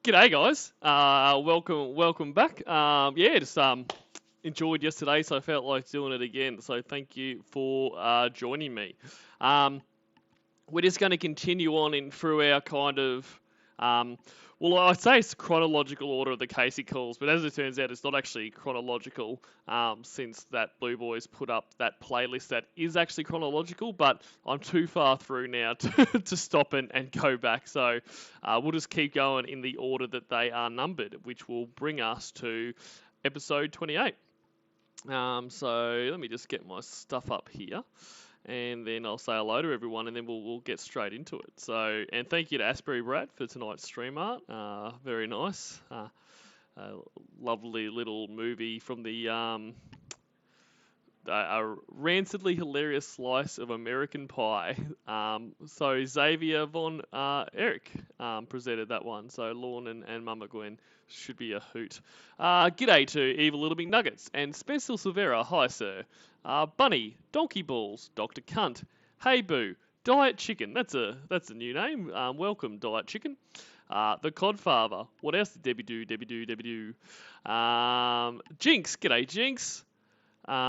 G'day, guys. Welcome back. Just enjoyed yesterday, so I felt like doing it again. So thank you for joining me. We're just going to continue on in through our kind of, I'd say it's chronological order of the Casey calls, but as it turns out, it's not actually chronological, since that Blue Boys put up that playlist that is actually chronological, but I'm too far through now to stop and go back. So we'll just keep going in the order that they are numbered, which will bring us to episode 28. So let me just get my stuff up here. And then I'll say hello to everyone, and then we'll get straight into it. So, and thank you to AsburyBrad for tonight's stream art. Very nice. Lovely little movie from the a rancidly hilarious slice of American Pie. So Xavier von Erich presented that one. So Lorne and Mama Gwen should be a hoot. G'day to Evil Little Big Nuggets and Spencer Silvera. Hi, sir. Bunny, Donkey Balls, Dr. Cunt, Hey Boo, Diet Chicken. That's a new name. Welcome, Diet Chicken. The Codfather. What else did Debbie do? Jinx. G'day, Jinx. Who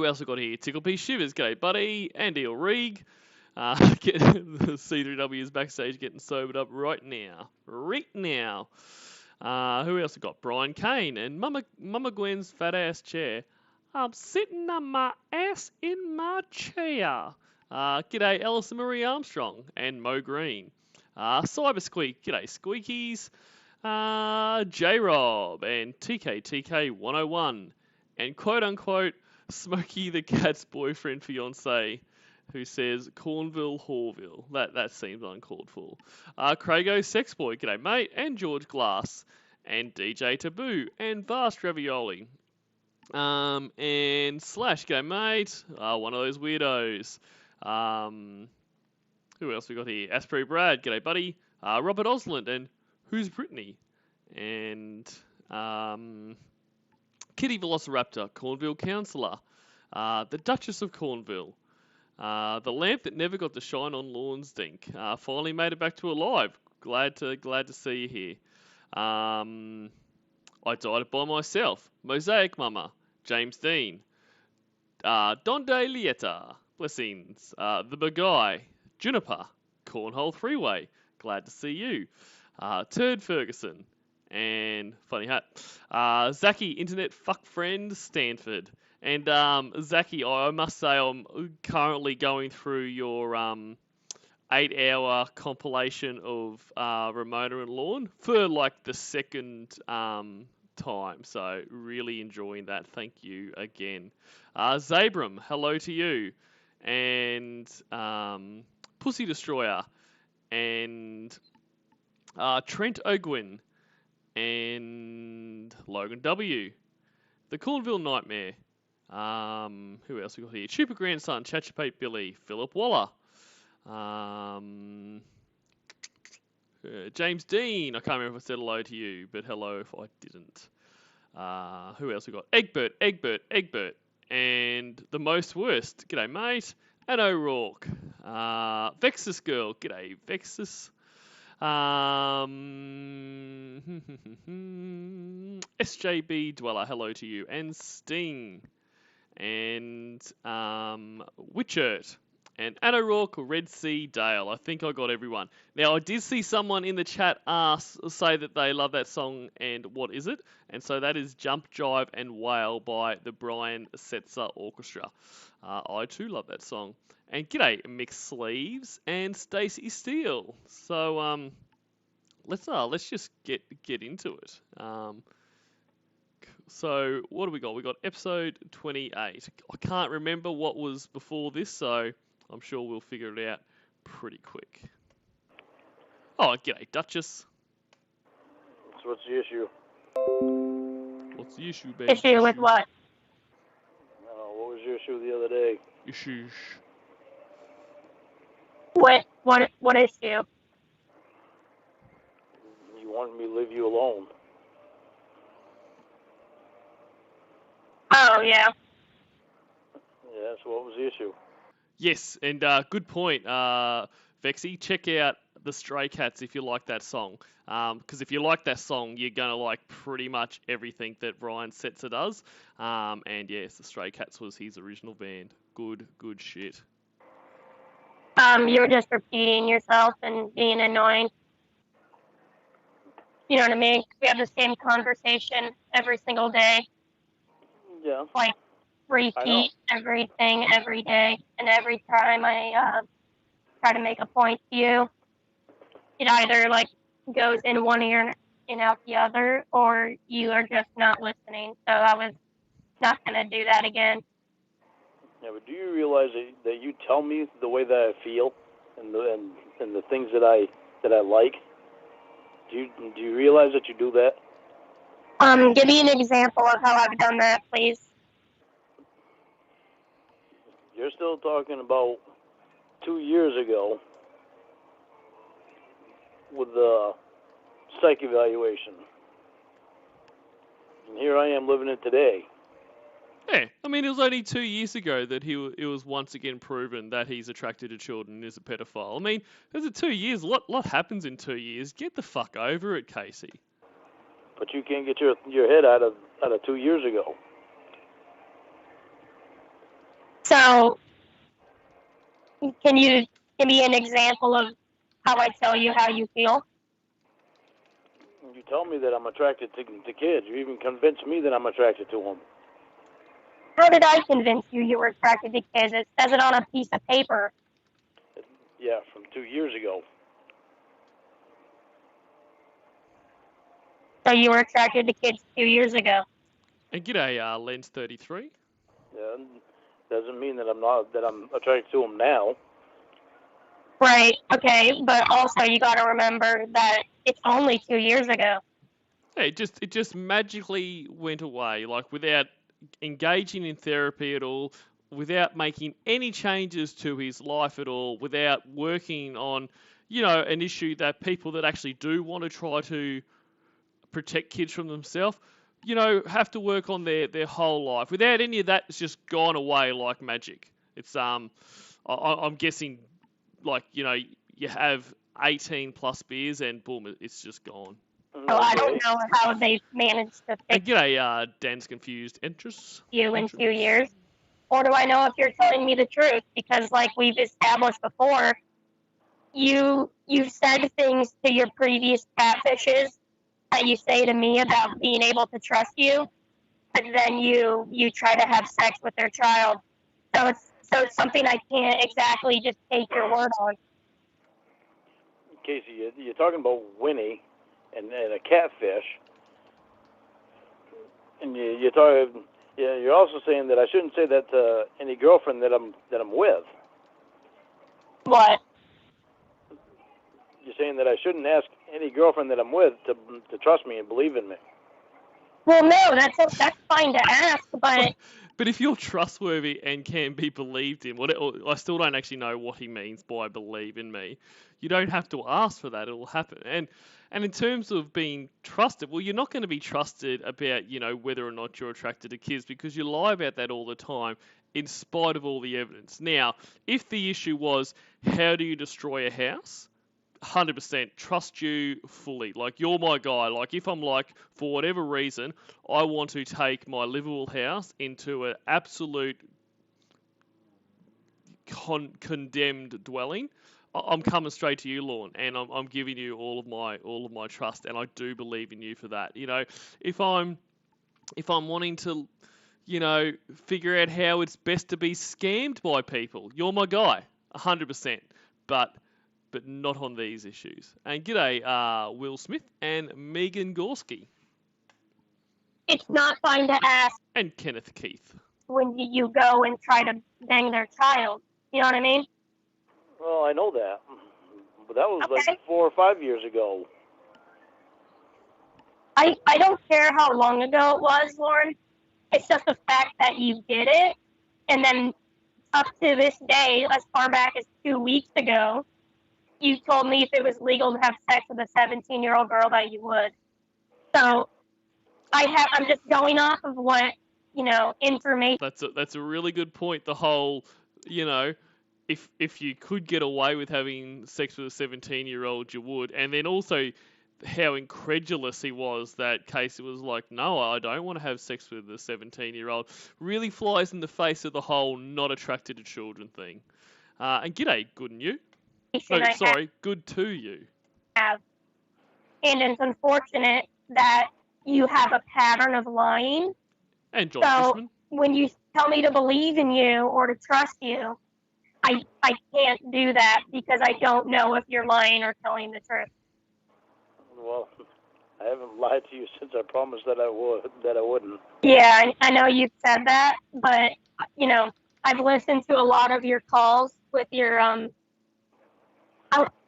else we got here? Ticklepea Shivers. G'day, buddy. Andy O'Reeg. The C3W is backstage getting sobered up right now. Who else we got? Brian Kane and Mama Gwen's fat ass chair. I'm sitting on my ass in my chair. G'day, Alison Marie Armstrong and Mo Green. Cyber Squeak. G'day, Squeakies. J-Rob and TK 101 and quote unquote Smokey the Cat's boyfriend fiance who says Cornville Horville. That seems uncalled for. Craigo Sexboy, g'day mate, and George Glass and DJ Taboo and Vast Ravioli. And Slash, g'day mate. One of those weirdos. Who else we got here? AsburyBrad, g'day buddy. Robert Osland and Who's Brittany? And Kitty Velociraptor, Cornville Counsellor, the Duchess of Cornville, the lamp that never got to shine on Lorne's dink, finally made it back to alive. Glad to see you here. I died it by myself. Mosaic Mama, James Dean, Donde Lieta, blessings, the Bagai, Juniper, Cornhole Freeway. Glad to see you. Turd Ferguson, and Funny Hat. Zachy, Internet Fuck Friend, Stanford. And Zachy, I must say I'm currently going through your 8-hour compilation of Ramona and Lorne for like the second time. So really enjoying that. Thank you again. Zabram, hello to you. And Pussy Destroyer. And Trent Ogwin and Logan W. The Cornville Nightmare. Who else we got here? Super Grandson, Chatchapate Billy, Philip Waller. James Dean. I can't remember if I said hello to you, but hello if I didn't. Who else we got? Egbert. And the most worst. G'day, mate. And O'Rourke. Vexus Girl. G'day, Vexus. SJB Dweller, hello to you, and Sting, and Witchert, and Anna Rourke, Red Sea Dale. I think I got everyone. Now, I did see someone in the chat say that they love that song, and what is it? And so that is Jump, Jive, and Wail by the Brian Setzer Orchestra. I too love that song. And g'day, Mick Sleeves and Stacey Steele. So let's just get into it. So what do we got? We got episode 28. I can't remember what was before this, so I'm sure we'll figure it out pretty quick. Oh, g'day, Duchess. So what's the issue? What's the issue, baby? Issue with what? What was your issue the other day? Issues. What issue? You wanted me to leave you alone. Oh, yeah. Yeah, so what was the issue? Yes, and good point, Vexy. Check out the Stray Cats if you like that song. Because if you like that song, you're gonna like pretty much everything that Ryan Setzer does. And yes, the Stray Cats was his original band. Good shit. You're just repeating yourself and being annoying. You know what I mean? We have the same conversation every single day. Yeah. Like, repeat everything every day. And every time I try to make a point to you, it either, like, goes in one ear and out the other, or you are just not listening. So I was not going to do that again. Yeah, but do you realize that you tell me the way that I feel and the things that I like? Do you realize that you do that? Give me an example of how I've done that, please. You're still talking about 2 years ago with the psych evaluation. And here I am living it today. Yeah, I mean, it was only 2 years ago that it was once again proven that he's attracted to children and is a pedophile. I mean, there's 2 years. Lot happens in 2 years. Get the fuck over it, Casey. But you can't get your head out of 2 years ago. So, can you give me an example of how I tell you how you feel? You tell me that I'm attracted to kids. You even convinced me that I'm attracted to them. How did I convince you were attracted to kids? It says it on a piece of paper. Yeah, from 2 years ago. So you were attracted to kids 2 years ago. And g'day, Lens33. Yeah, doesn't mean that I'm attracted to them now. Right, okay, but also you got to remember that it's only 2 years ago. Hey, it just magically went away, like without engaging in therapy at all, without making any changes to his life at all, without working on, an issue that people that actually do want to try to protect kids from themselves, have to work on their whole life. Without any of that, it's just gone away like magic. It's I'm guessing, like, you have 18 plus beers and boom, it's just gone. So I don't know how they managed to fix G'day, Dan's confused interests. you in 2 years. Or do I know if you're telling me the truth? Because, like we've established before, you said things to your previous catfishes that you say to me about being able to trust you, but then you try to have sex with their child. So it's something I can't exactly just take your word on. Casey, you're talking about Winnie and a catfish, and you're also saying that I shouldn't say that to any girlfriend that I'm with. What? You're saying that I shouldn't ask any girlfriend that I'm with to trust me and believe in me. Well, no, that's fine to ask, but... But if you're trustworthy and can be believed in, I still don't actually know what he means by believe in me. You don't have to ask for that; it will happen. And in terms of being trusted, well, you're not going to be trusted about, whether or not you're attracted to kids, because you lie about that all the time, in spite of all the evidence. Now, if the issue was how do you destroy a house, 100% trust you fully. Like, you're my guy. Like, if I'm like, for whatever reason, I want to take my livable house into an absolute condemned dwelling, I'm coming straight to you, Lorne, and I'm giving you all of my trust, and I do believe in you for that. If I'm wanting to, figure out how it's best to be scammed by people, you're my guy, 100%. But not on these issues. And g'day, Will Smith and Megan Gorski. It's not fine to ask. And Kenneth Keith. When you go and try to bang their child. You know what I mean? Well, I know that. But that was Okay. like 4 or 5 years ago. I don't care how long ago it was, Lauren. It's just the fact that you did it. And then up to this day, as far back as 2 weeks ago, you told me if it was legal to have sex with a 17-year-old girl that you would. So I'm just going off of what, information. That's a really good point. The whole, if you could get away with having sex with a 17-year-old, you would. And then also how incredulous he was that Casey was like, no, I don't want to have sex with a 17-year-old. Really flies in the face of the whole not attracted to children thing. And g'day, good and you. No, sorry, good to you. Have. And it's unfortunate that you have a pattern of lying. And John Fishman. When you tell me to believe in you or to trust you, I can't do that because I don't know if you're lying or telling the truth. Well, I haven't lied to you since I promised that I wouldn't. Yeah, I know you've said that, but I've listened to a lot of your calls with your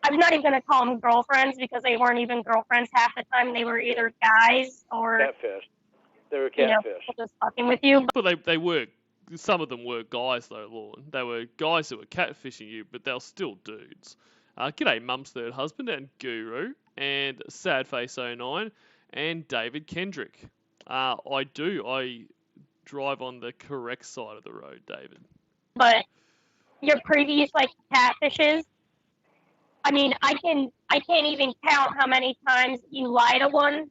I'm not even gonna call them girlfriends because they weren't even girlfriends half the time. They were either guys or catfish. They were catfish. Just fucking with you. But they were. Some of them were guys though, Lauren. They were guys that were catfishing you, but they were still dudes. G'day, Mum's third husband and Guru and Sadface09 and David Kendrick. I drive on the correct side of the road, David. But your previous catfishes, I mean, I can't even count how many times you lied to one,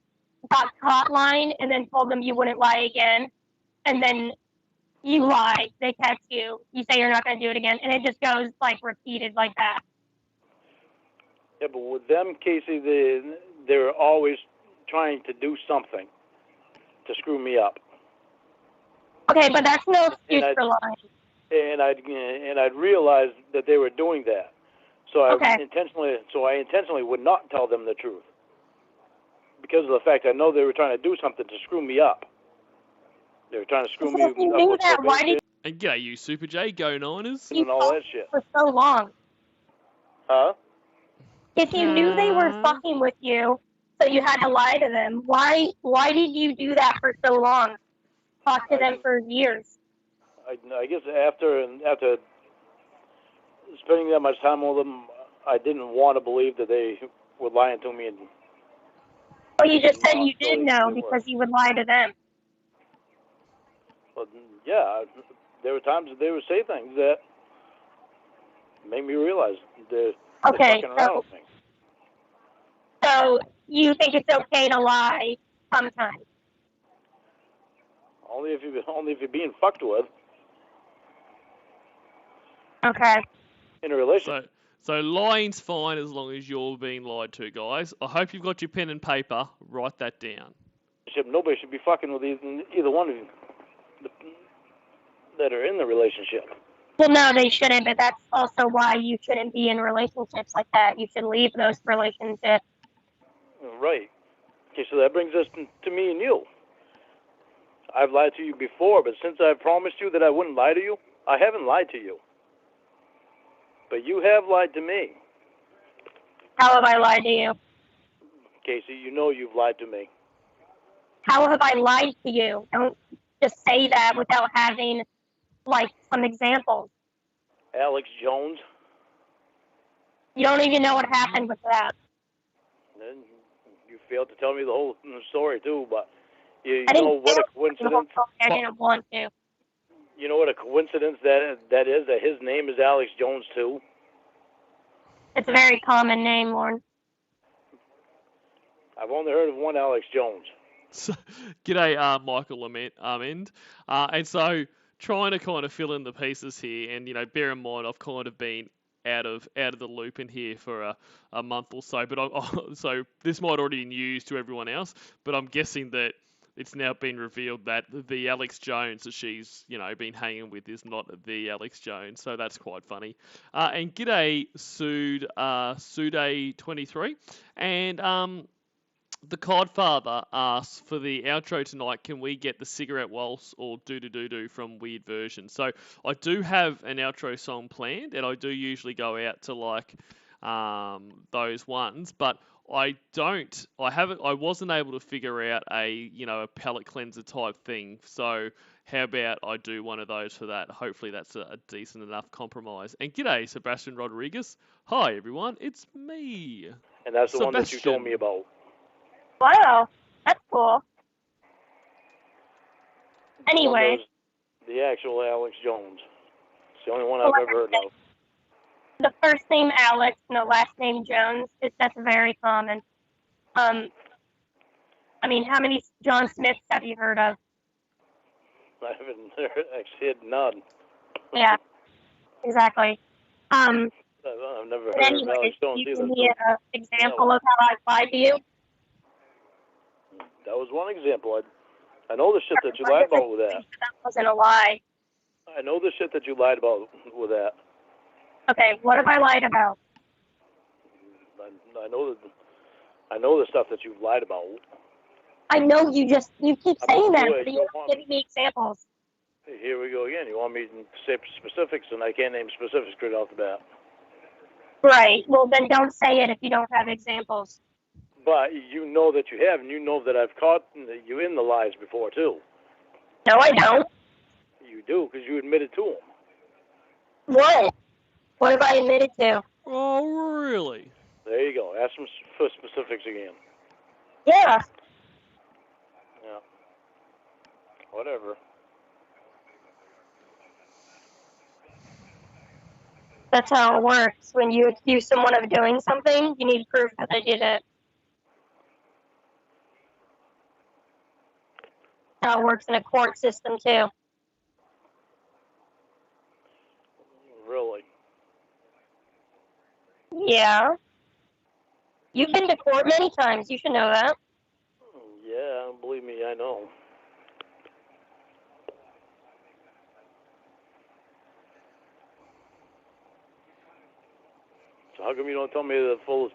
got caught lying, and then told them you wouldn't lie again, and then you lie, they catch you, you say you're not going to do it again, and it just goes repeated like that. Yeah, but with them, Casey, they're always trying to do something to screw me up. Okay, but that's no excuse for lying. And I'd realized that they were doing that, so I intentionally would not tell them the truth because of the fact I know they were trying to do something to screw me up. They were trying to screw me up. And g'day, you Super J, go Niners. And all that shit. For so long. Huh? If you knew they were fucking with you, so you had to lie to them, why did you do that for so long? Talk to them for years. I guess after spending that much time with them, I didn't want to believe that they were lying to me. Well, you just said you did know because you would lie to them. But yeah, there were times that they would say things that made me realize they're fucking around with me. So you think it's okay to lie sometimes? Only if you're being fucked with. Okay. In a relationship. So lying's fine as long as you're being lied to, guys. I hope you've got your pen and paper. Write that down. Nobody should be fucking with either one of you that are in the relationship. Well, no, they shouldn't, but that's also why you shouldn't be in relationships like that. You should leave those relationships. Right. Okay, so that brings us to me and you. I've lied to you before, but since I promised you that I wouldn't lie to you, I haven't lied to you. But you have lied to me. How have I lied to you? Casey, you know you've lied to me. How have I lied to you? Don't just say that without having, some examples. Alex Jones. You don't even know what happened with that. Then you failed to tell me the whole story, too, but you know what a coincidence. I didn't want to. You know what a coincidence that is, that his name is Alex Jones, too? It's a very common name, Lauren. I've only heard of one Alex Jones. So, g'day, Michael Amend. And so, trying to kind of fill in the pieces here, and, bear in mind, I've kind of been out of the loop in here for a month or so, but so this might already be news to everyone else, but I'm guessing that it's now been revealed that the Alex Jones that she's, been hanging with is not the Alex Jones, so that's quite funny. And g'day, Sude23, and the Codfather asks for the outro tonight, can we get the Cigarette Waltz or Do-Do-Do-Do from Weird Version? So I do have an outro song planned, and I do usually go out to those ones, but I wasn't able to figure out a palate cleanser type thing. So how about I do one of those for that? Hopefully that's a decent enough compromise. And g'day, Sebastian Rodriguez. Hi everyone, it's me. And that's the one that you told me about. Wow, that's cool. Anyway. The actual Alex Jones. It's the only one I've ever heard of. the first name Alex and the last name Jones, that's very common. I mean, how many John Smiths have you heard of? I haven't actually had none. Yeah, exactly. I've never heard of Alex Jones you either. Give me an example of how I lied to you. That was one example. I know the shit that you lied about with that. That wasn't a lie. I know the shit that you lied about with that. Okay, what have I lied about? I know the stuff that you've lied about. I know you keep saying that, but you're not giving me examples. Here we go again. You want me to say specifics, and I can't name specifics straight off the bat. Right. Well, then don't say it if you don't have examples. But you know that you have, and you know that I've caught you in the lies before, too. No, I don't. You do, because you admitted to them. What? What have I admitted to? Oh, really? There you go. Ask them for specifics again. Yeah. Yeah. Whatever. That's how it works. When you accuse someone of doing something, you need proof that they did it. How it works in a court system, too. Really? Yeah. You've been to court many times. You should know that. Yeah, believe me, I know. So how come you don't tell me the full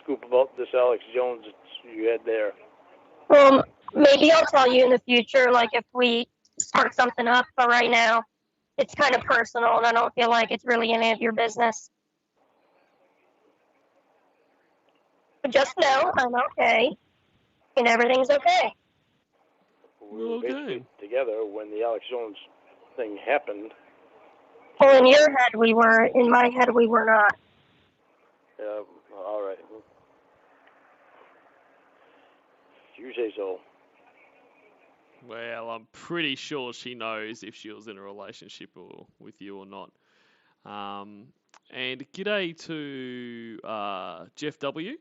scoop about this Alex Jones that you had there? Well, maybe I'll tell you in the future, like if we start something up, but right now it's kind of personal and I don't feel like it's really any of your business. But just know I'm okay and everything's okay. We were basically together when the Alex Jones thing happened. Well, in your head we were, in my head we were not. Yeah, all right. You say so. Well, I'm pretty sure she knows if she was in a relationship with you or not. And g'day to Jeff W.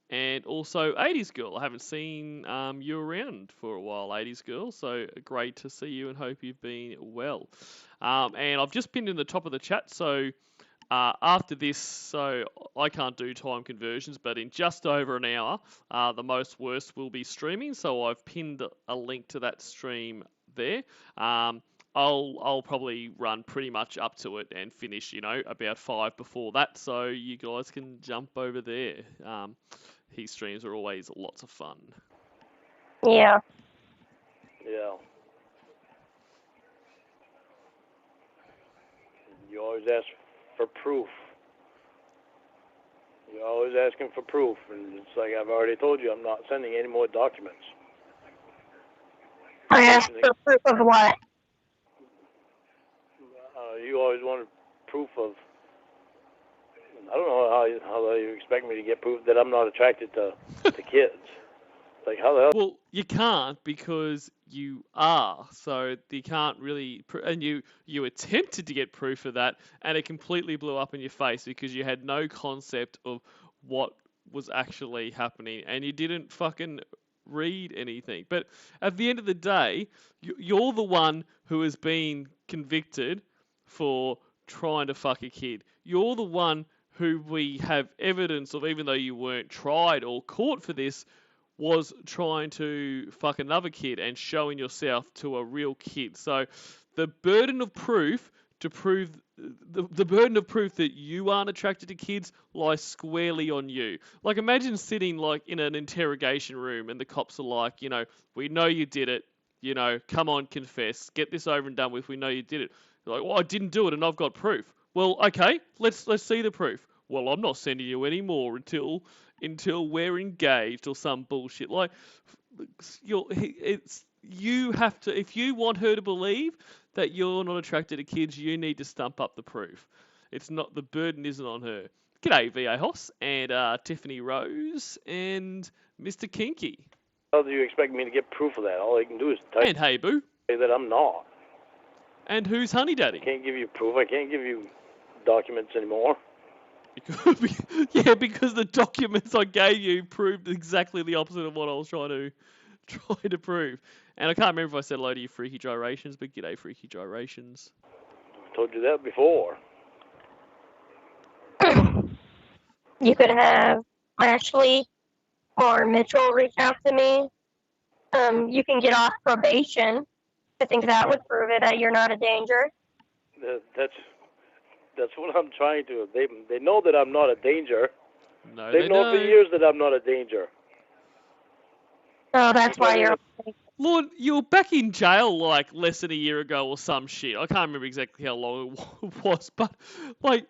And also 80s Girl. I haven't seen you around for a while, 80s Girl. So great to see you and hope you've been well. And I've just pinned in the top of the chat. So after this, so I can't do time conversions, but in just over an hour, the most worst will be streaming. So I've pinned a link to that stream there. I'll probably run pretty much up to it and finish, about 5 before that. So you guys can jump over there. His streams are always lots of fun. Yeah. Yeah. You always ask for proof. You're always asking for proof, and it's like I've already told you, I'm not sending any more documents. I asked for proof of what? You always wanted proof of. I don't know how you expect me to get proof that I'm not attracted to kids. Like how the hell? Well, you can't because you are. So you can't really, and you attempted to get proof of that, and it completely blew up in your face because you had no concept of what was actually happening, and you didn't fucking read anything. But at the end of the day, you're the one who has been convicted for trying to fuck a kid. You're the one who we have evidence of, even though you weren't tried or caught for this, was trying to fuck another kid and showing yourself to a real kid. So the burden of proof to prove the burden of proof that you aren't attracted to kids lies squarely on you. Like imagine sitting like in an interrogation room and the cops are like, we know you did it, come on, confess, get this over and done with, we know you did it. You're like, well, I didn't do it and I've got proof. Well, okay, let's see the proof. Well, I'm not sending you any more until we're engaged or some bullshit. Like, you have to, if you want her to believe that you're not attracted to kids, you need to stump up the proof. It's not, the burden isn't on her. G'day, V.A. Hoss, and Tiffany Rose, and Mr. Kinky. How do you expect me to get proof of that? All I can do is type and Hey Boo. Say that I'm not. And who's Honey Daddy? I can't give you proof. I can't give you documents anymore. Because the documents I gave you proved exactly the opposite of what I was trying to prove. And I can't remember if I said hello to you, Freaky Gyrations, but g'day, Freaky Gyrations. Told you that before. You could have Ashley or Mitchell reach out to me. You can get off probation. I think that would prove it that you're not a danger. That's what I'm trying to. They know that I'm not a danger. No, They've known for years that I'm not a danger. Oh, that's why you're. Lord, you were back in jail like less than a year ago or some shit. I can't remember exactly how long it was, but like,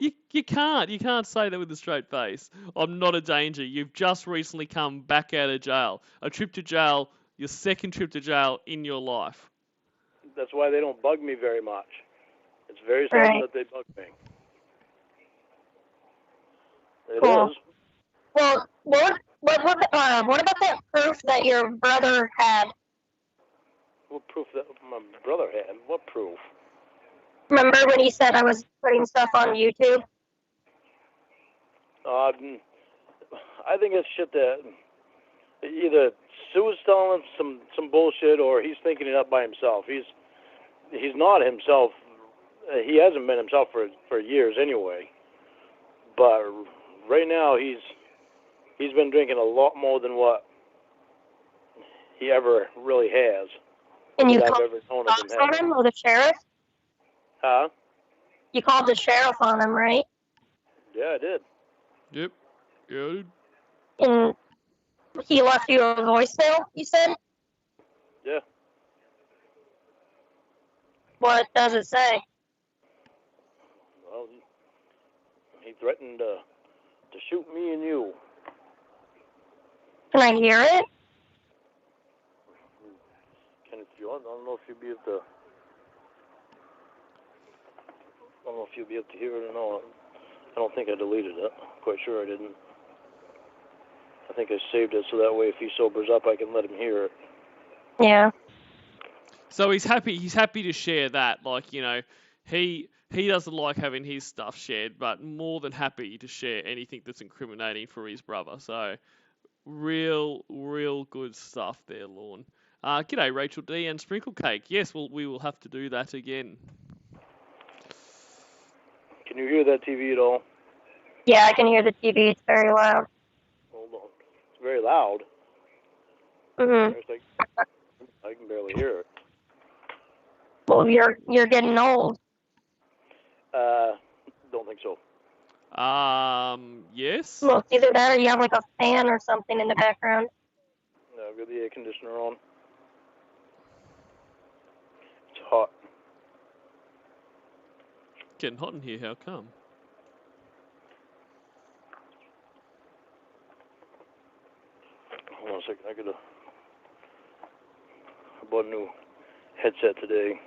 you can't say that with a straight face. I'm not a danger. You've just recently come back out of jail. A trip to jail, your second trip to jail in your life. That's why they don't bug me very much. It's very seldom that they bug me. It is. Well, what about that proof that your brother had? What proof that my brother had? What proof? Remember when he said I was putting stuff on YouTube? I think it's shit that either Sue's telling him some bullshit or he's thinking it up by himself. He's not himself. He hasn't been himself for years anyway. But right now he's been drinking a lot more than what he ever really has. And you called on him or the sheriff? Huh? You called the sheriff on him, right? Yeah, I did. Yep. Yeah, I did. And he left you a voicemail, you said? Yeah. What does it say? Well, he threatened to shoot me and you. Can I hear it? Can if you want. I don't know if you'll be able to. I don't know if you'll be able to hear it or not. I don't think I deleted it. I'm quite sure I didn't. I think I saved it so that way if he sobers up, I can let him hear it. Yeah. So he's happy. He's happy to share that. Like, you know, he doesn't like having his stuff shared, but more than happy to share anything that's incriminating for his brother. So real good stuff there, Lorne. G'day, Rachel D and Sprinkle Cake. Yes, we will have to do that again. Can you hear that TV at all? Yeah, I can hear the TV. It's very loud. Hold on. It's very loud. Mm-hmm. I can barely hear it. Well, you're getting old. Don't think so. Yes. Well, either that or you have like a fan or something in the background. No, I've got the air conditioner on. It's hot. Getting hot in here. How come? Hold on a second. I bought a new headset today.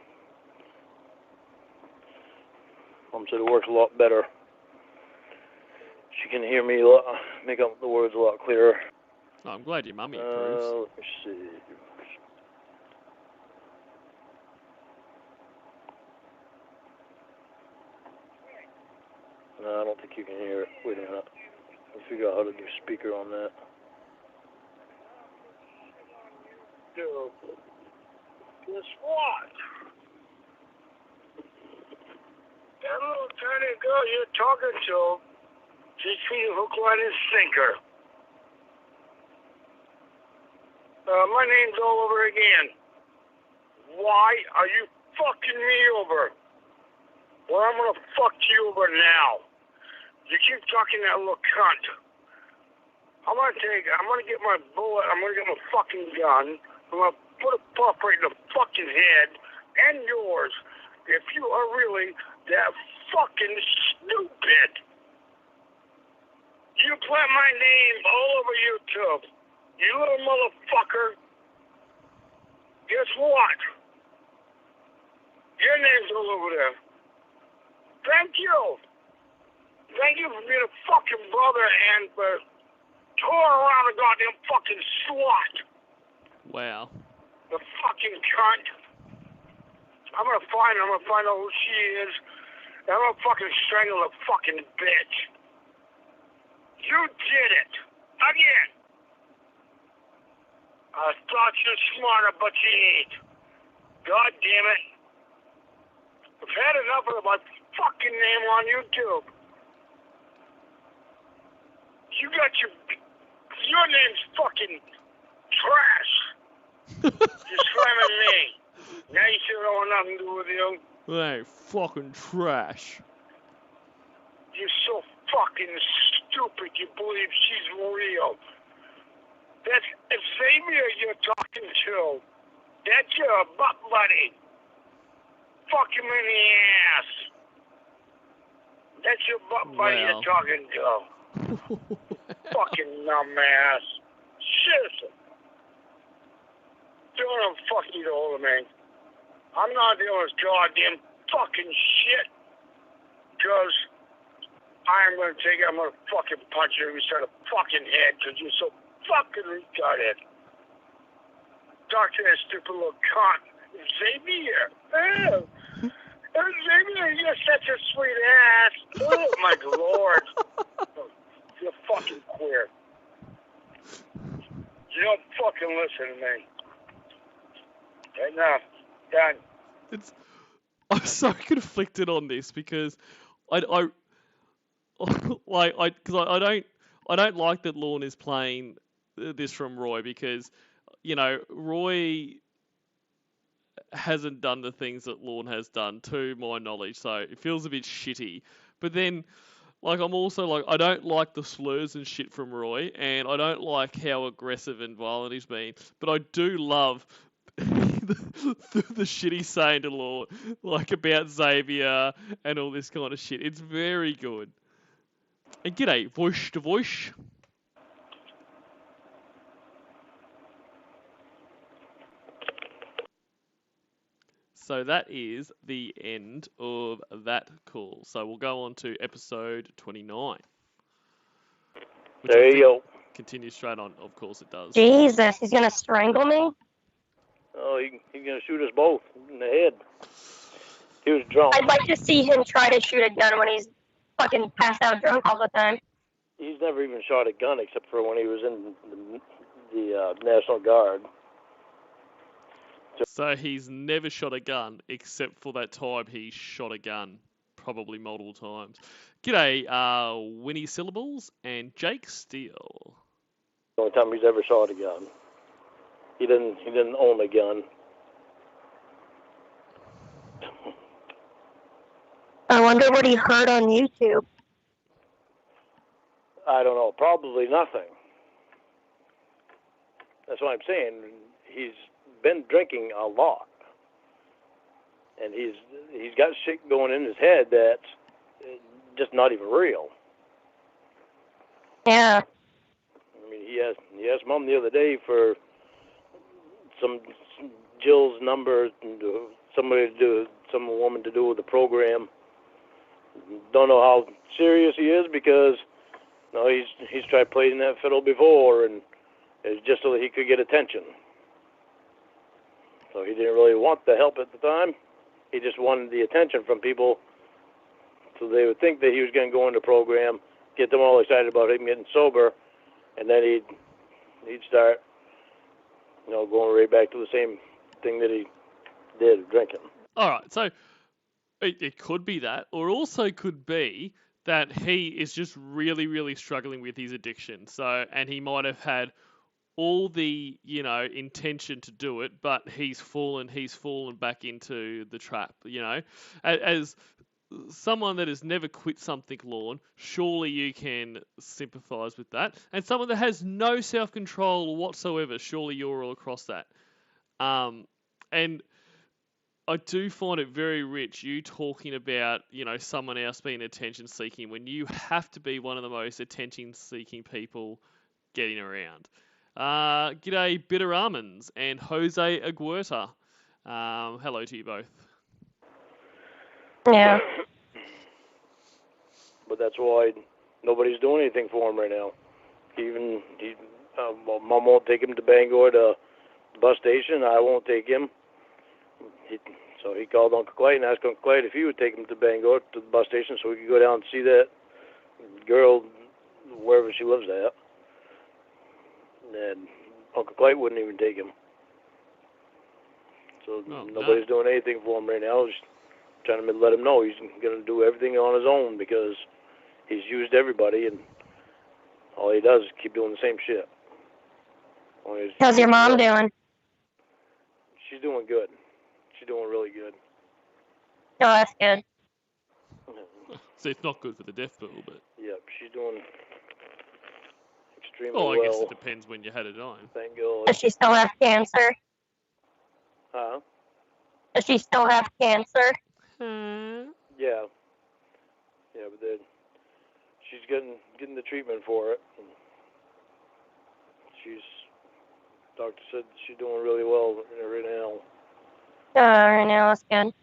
Mom said it works a lot better. She can hear me make up the words a lot clearer. Oh, I'm glad your mummy approves. Let me see. No, I don't think you can hear it. Wait a minute. Let's figure out how to do speaker on that. Guess what? That little tiny girl you're talking to, she's feeding hook, line, and sinker. My name's all over again. Why are you fucking me over? Well, I'm gonna fuck you over now. You keep talking that little cunt. I'm gonna get my bullet, I'm gonna get my fucking gun, I'm gonna put a puff right in the fucking head, and yours, if you are really that fucking stupid. You put my name all over YouTube. You little motherfucker. Guess what? Your name's all over there. Thank you. Thank you for being a fucking brother and for touring around a goddamn fucking slut. Wow. The fucking cunt. I'm gonna find her. I'm gonna find out who she is. I'm gonna fucking strangle the fucking bitch. You did it. Again. I thought you were smarter, but you ain't. God damn it. I've had enough of my fucking name on YouTube. You got your name's fucking trash. You're slamming me. Now you still don't want nothing to do with you. Hey, fucking trash. You're so fucking stupid you believe she's real. That's Xavier you're talking to. That's your butt buddy. Fuck him in the ass. That's your butt buddy you're talking to. Fucking dumbass. Shit. Don't fuck you to hold of me. I'm not doing this goddamn fucking shit. Because I'm going to fucking punch you inside the fucking head because you're so fucking retarded. Talk to that stupid little cunt. Xavier. Oh. Xavier, you're such a sweet ass. Oh, my lord. You're fucking queer. You don't fucking listen to me. Right now. Done. I'm so conflicted on this because I don't like that Lorne is playing this from Roy because, you know, Roy hasn't done the things that Lorne has done to my knowledge, so it feels a bit shitty. But then, like, I'm also like, I don't like the slurs and shit from Roy, and I don't like how aggressive and violent he's been, but I do love the shit he's saying to Lorne, like about Xavier and all this kind of shit. It's very good. And g'day, voice to voice. So that is the end of that call. So we'll go on to episode 29. There you go. Continues straight on. Of course it does. Jesus, he's going to strangle me? Oh, he's going to shoot us both in the head. He was drunk. I'd like to see him try to shoot a gun when he's fucking passed out drunk all the time. He's never even shot a gun except for when he was in the National Guard. So he's never shot a gun except for that time he shot a gun, probably multiple times. G'day, Winnie Syllables and Jake Steele. The only time he's ever shot a gun. He didn't own a gun. I wonder what he heard on YouTube. I don't know. Probably nothing. That's what I'm saying. He's been drinking a lot, and he's got shit going in his head that's just not even real. Yeah. I mean, he asked Mom the other day for some Jill's number, some woman to do with the program. Don't know how serious he is because he's tried playing that fiddle before, and it's just so that he could get attention. So he didn't really want the help at the time. He just wanted the attention from people, so they would think that he was going to go in the program, get them all excited about him getting sober, and then he'd start, going right back to the same thing that he did, drinking. All right, so it could be that, or also could be that he is just really, really struggling with his addiction. So, and he might have had all the, intention to do it, but he's fallen back into the trap, As someone that has never quit something, Lorne, surely you can sympathise with that. And someone that has no self-control whatsoever, surely you're all across that. And I do find it very rich, you talking about, someone else being attention-seeking when you have to be one of the most attention-seeking people getting around. G'day, Bitter Almonds and Jose Aguirta. Hello to you both. Yeah. But that's why nobody's doing anything for him right now. Mom won't take him to Bangor to the bus station. I won't take him. So he called Uncle Clay and asked Uncle Clay if he would take him to Bangor to the bus station so we could go down and see that girl wherever she lives at. And Uncle Clay wouldn't even take him. So nobody's doing anything for him right now. Just trying to let him know he's going to do everything on his own because he's used everybody and all he does is keep doing the same shit. How's your mom doing? She's doing good. She's doing really good. Oh, that's good. So it's not good for the death pool, but... Yep, she's doing extremely well. Oh, I guess it depends when you had it on. Thank God. Does she still have cancer? Huh? Does she still have cancer? Yeah. Yeah, but then she's getting the treatment for it. Doctor said she's doing really well right now. Right now, that's good.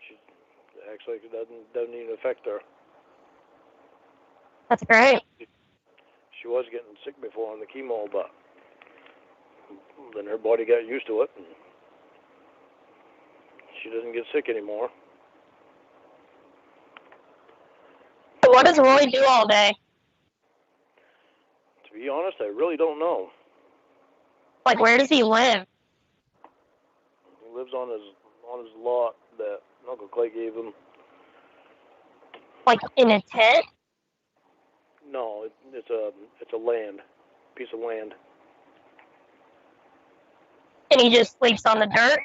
She acts like it doesn't even affect her. That's great. She was getting sick before on the chemo, but then her body got used to it, and she doesn't get sick anymore. So what does Roy do all day? To be honest, I really don't know. Like, where does he live? He lives on his lot that Uncle Clay gave him. Like, in a tent? No, it's a piece of land. And he just sleeps on the dirt?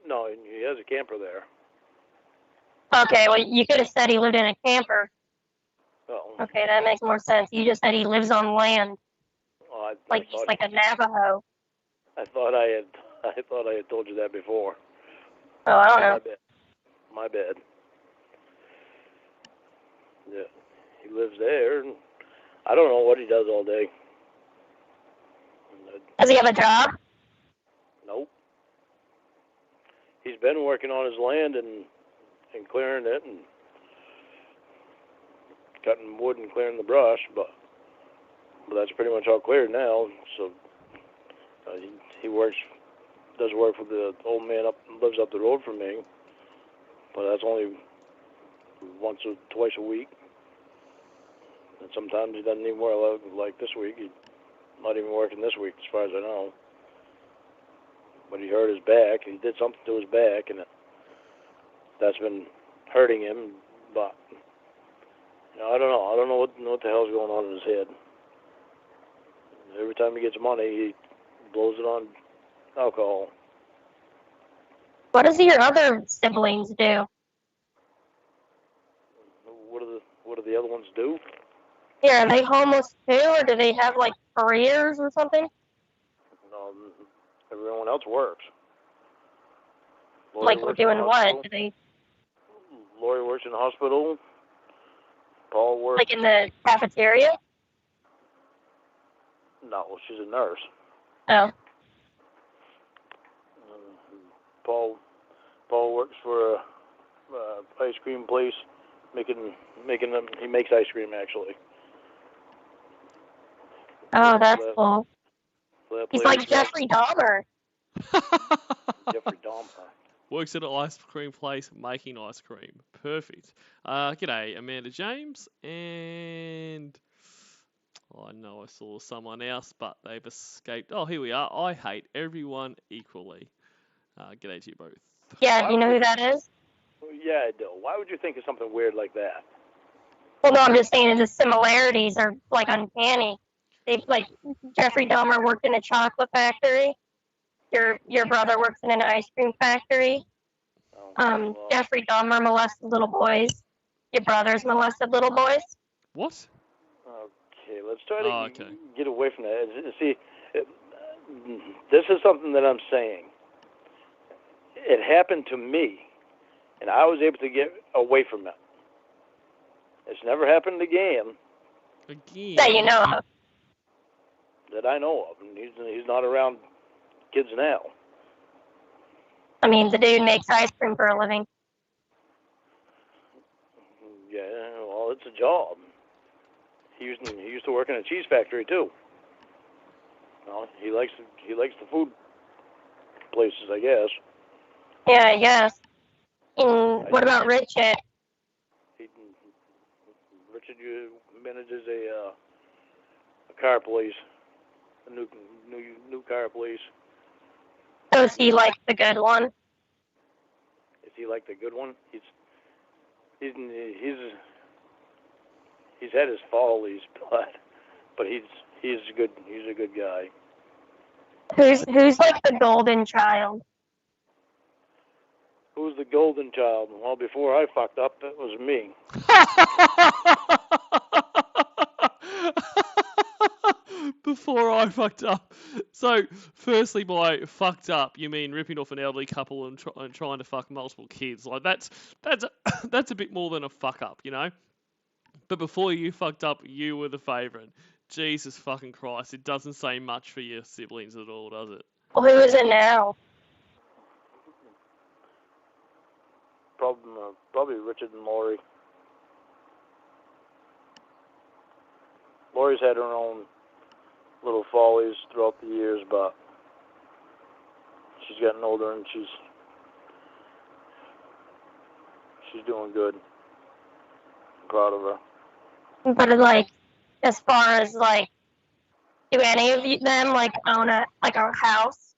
No, he has a camper there. Okay, well, you could have said he lived in a camper. Oh. Okay, that makes more sense. You just said he lives on land. Oh, He's like a Navajo. I thought I had told you that before. Oh, I don't know. My bad. Yeah, he lives there, and I don't know what he does all day. Does he have a job? Nope. He's been working on his land and clearing it and cutting wood and clearing the brush, but that's pretty much all cleared now. So he does work for the old man lives up the road from me, but that's only once or twice a week. And sometimes he doesn't even work like this week. He's not even working this week, as far as I know. But he hurt his back. He did something to his back, and that's been hurting him. But I don't know. I don't know what the hell's going on in his head. Every time he gets money, he blows it on alcohol. What does your other siblings do? What do the other ones do? Yeah, are they homeless too, or do they have like careers or something? No, everyone else works. Like we're doing what? Lori works in the hospital. Paul works. Like in the cafeteria? No, well, she's a nurse. Oh. Paul works for a ice cream place, making them. He makes ice cream actually. Oh, that's cool. He's like Jeffrey Dahmer. Jeffrey Dahmer. Works at an ice cream place making ice cream. Perfect. G'day, Amanda James, and I know I saw someone else, but they've escaped. Oh, here we are. I hate everyone equally. G'day to you both. Yeah, do you know who that is? Yeah, I do. Why would you think of something weird like that? Well, no, I'm just saying the similarities are like uncanny. Like Jeffrey Dahmer worked in a chocolate factory. Your brother works in an ice cream factory. Jeffrey Dahmer molested little boys. Your brothers molested little boys. What? Okay, let's try to get away from that. See, this is something that I'm saying. It happened to me, and I was able to get away from it. It's never happened again. Again? That you know of. That I know of. And he's not around kids now. I mean, the dude makes ice cream for a living. Yeah, well, it's a job. He used to work in a cheese factory too. Well, he likes the food places, I guess. Yeah, I guess. And what about Richard? Richard manages a car police, a new car police. So is he like the good one? Is he like the good one? He's had his follies, but he's a good guy. Who's like the golden child? Who's the golden child? Well, before I fucked up, it was me. Before I fucked up. So, firstly, by fucked up, you mean ripping off an elderly couple and trying to fuck multiple kids. Like that's a bit more than a fuck up, you know. But before you fucked up, you were the favourite. Jesus fucking Christ! It doesn't say much for your siblings at all, does it? Well, who is it now? Probably Richard and Lori. Lori's had her own little follies throughout the years, but she's gotten older and she's doing good. I'm proud of her. But like, as far as like, do any of them like own a house?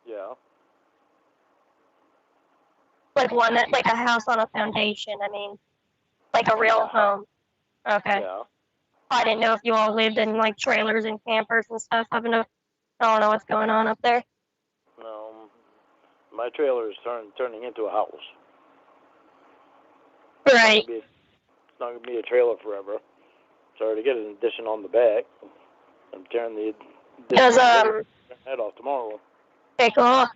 Yeah. Like like a house on a foundation. I mean, like a real home. Okay. Yeah. I didn't know if you all lived in like trailers and campers and stuff. I don't know what's going on up there. No, my trailer is turning into a house. Right. It's not gonna be a trailer forever. Sorry to get an addition on the back. I'm tearing the head off tomorrow. Okay, cool.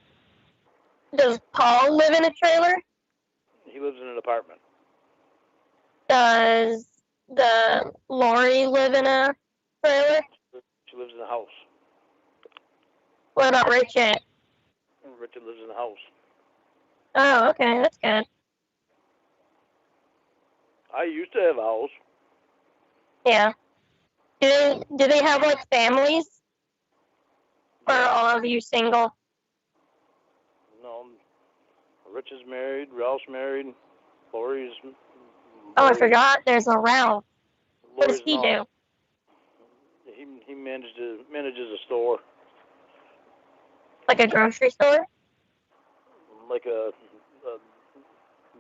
Does Paul live in a trailer? He lives in an apartment. Does the Lori live in a trailer? She lives in a house. What about Richard? Richard lives in a house. Oh, okay, that's good. I used to have a house. Yeah. Do they have like families? Or are all of you single? No. Rich is married. Ralph's married. Lori's. Oh, I forgot. There's a Ralph. What does he do? He manages a store. Like a grocery store? Like a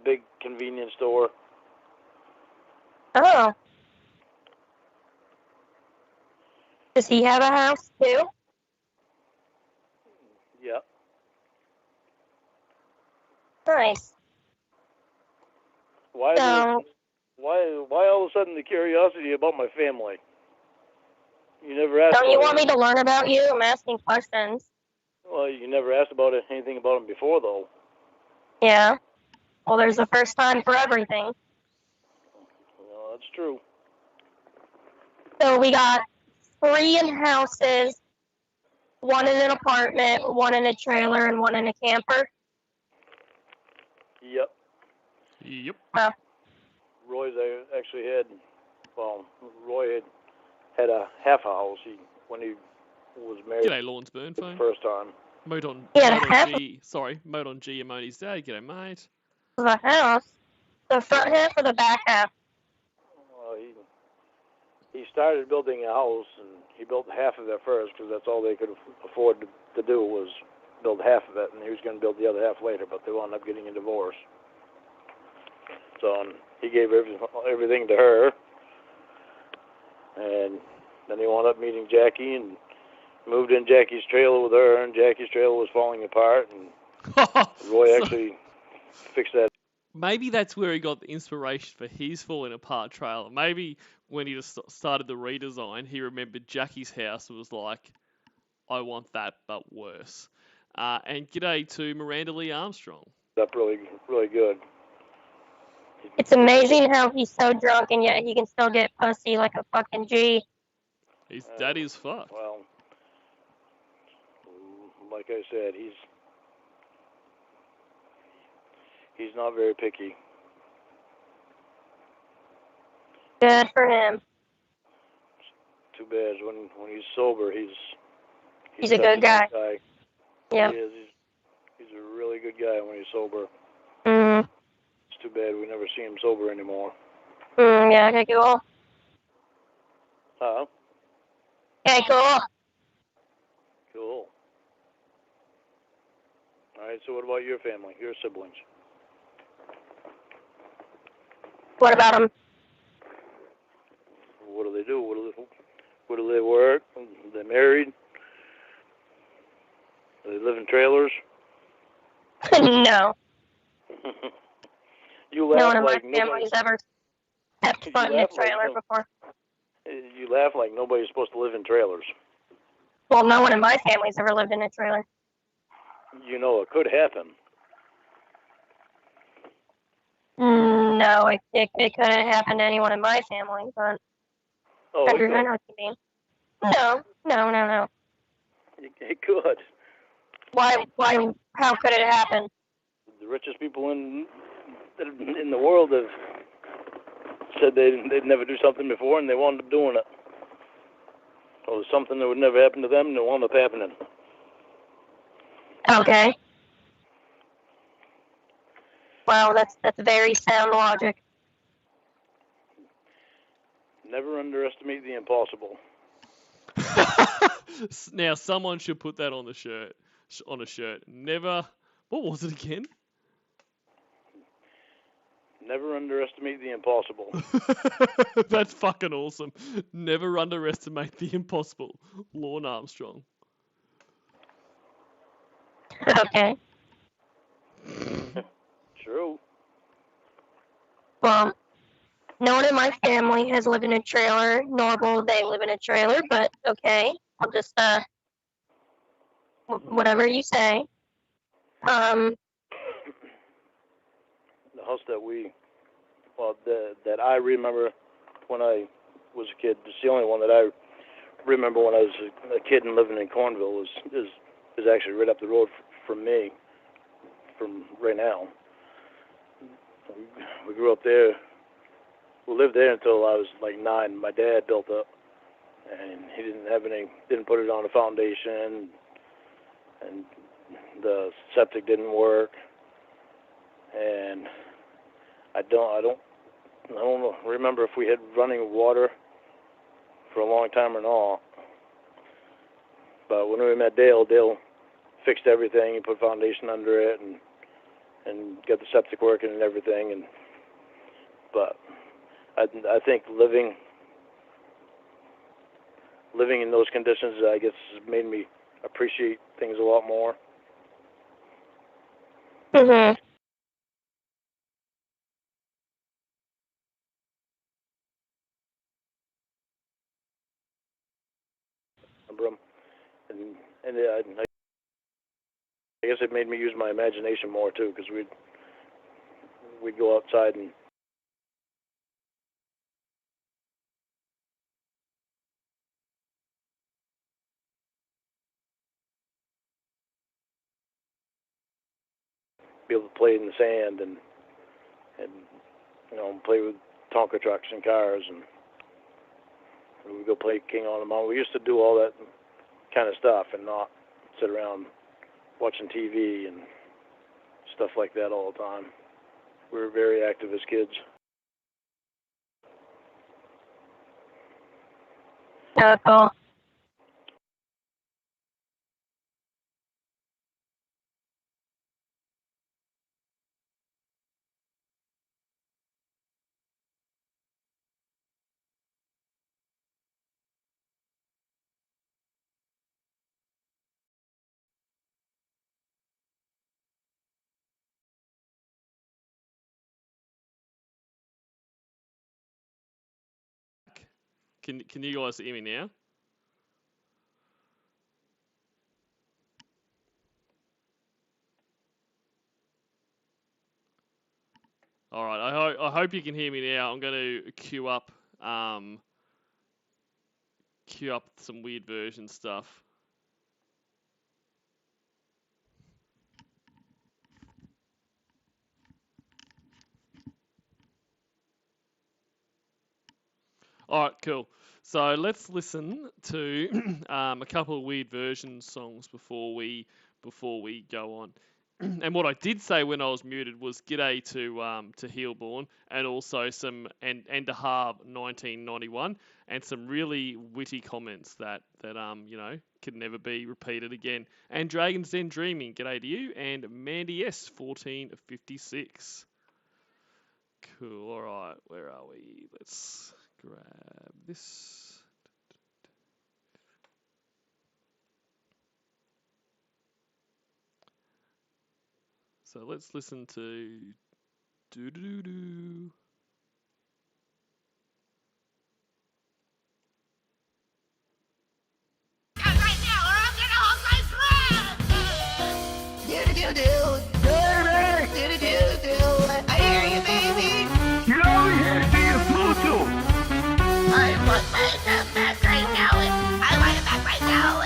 big convenience store. Oh. Does he have a house too? Yeah. Nice. Why all of a sudden the curiosity about my family? You never asked. Don't you want me to learn about you? I'm asking questions. Well, you never asked about anything about him before, though. Yeah. Well, there's a first time for everything. Well, that's true. So we got 3 in houses, 1 in an apartment, 1 in a trailer, and 1 in a camper. Yep. Yep. Oh. Roy's actually Roy had a half a house when he was married. G'day, Lawnsburn phone. First time. Mode on G, Amoni's dad. G'day, mate. The house? The front half or the back half? Well, he started building a house, and he built half of it first because that's all they could afford to do was build half of it, and he was going to build the other half later, but they wound up getting a divorce. So he gave everything to her, and then he wound up meeting Jackie and moved in Jackie's trailer with her, and Jackie's trailer was falling apart, and Roy actually fixed that. Maybe that's where he got the inspiration for his falling apart trailer. Maybe when he just started the redesign, he remembered Jackie's house was like, I want that, but worse. And g'day to Miranda Lee Armstrong. That's really, really good. It's amazing how he's so drunk and yet he can still get pussy like a fucking G. His daddy's fucked. Well, like I said, he's not very picky. Good for him. Too bad when he's sober, he's a good guy. Yeah. Yep. He's a really good guy when he's sober. Mm. It's too bad we never see him sober anymore. Yeah, okay, cool. Huh? Okay, cool. Cool. All right, so what about your family, your siblings? What about them? What do they do? Where do they work? Are they married? Do they live in trailers? No. You No laugh one in like my family's ever stepped You foot in a laugh like trailer no- before. You laugh like nobody's supposed to live in trailers. Well, no one in my family's ever lived in a trailer. You know, it could happen. No, it couldn't happen to anyone in my family, but Oh, I it know could. what you mean. No. It could. Why, how could it happen? The richest people in the world have said they'd never do something before, and they wound up doing it. Or it was something that would never happen to them, and it wound up happening. Okay. Wow, that's very sound logic. Never underestimate the impossible. Now, someone should put that on the shirt. On a shirt. Never. What was it again? Never underestimate the impossible. That's fucking awesome. Never underestimate the impossible. Lorne Armstrong. Okay. True. Well, no one in my family has lived in a trailer, nor will they live in a trailer, but okay. I'll just, whatever you say. The house that I remember when I was a kid, it's the only one that I remember when I was a kid and living in Cornville is actually right up the road from me, from right now. We grew up there. We lived there until I was like 9. My dad built it, and he didn't put it on a foundation, and the septic didn't work, and I don't remember if we had running water for a long time or not. But when we met Dale fixed everything. He put foundation under it and got the septic working and everything. But I think living in those conditions, I guess, has made me appreciate things a lot more. Mhm. And I guess it made me use my imagination more too, because we'd go outside and be able to play in the sand and play with Tonka trucks and cars, and we'd go play King on the Mountain. We used to do all that kind of stuff and not sit around watching TV and stuff like that all the time. We were very active as kids. Oh, cool. Can you guys hear me now? All right. I hope you can hear me now. I'm going to queue up some weird version stuff. All right, cool. So let's listen to a couple of weird version songs before we go on. and what I did say when I was muted was g'day to Heelborn, and also some and to Harv 1991, and some really witty comments that could never be repeated again. And Dragon's Den Dreaming, g'day to you, and Mandy S 1456. Cool. All right, where are we? Let's grab this. So let's listen to do. Right now, or I'm gonna hold my breath. Do. I hear you, baby. Get over here, see your Bluetooth. I want myself back right now. I want it back right now.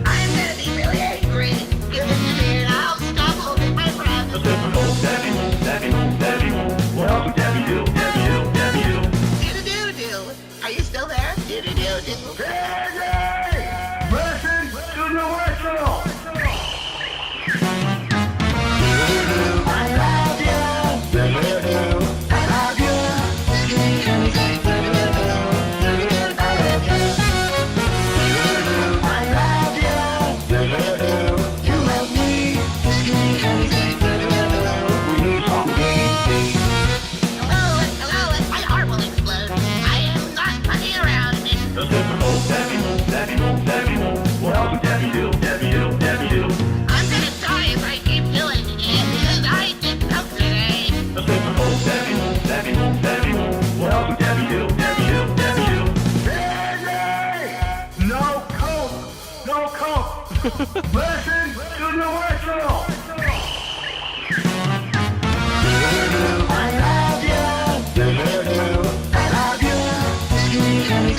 I'm gonna be really angry. Give it to me and I'll stop holding my breath. Do. Are you still there? Do. Listen to the whistle. I love you. I love you. I'm gonna die if I keep doing it because I did something No coke. Listen to the whistle. I love you. I love you. I love you. You love me.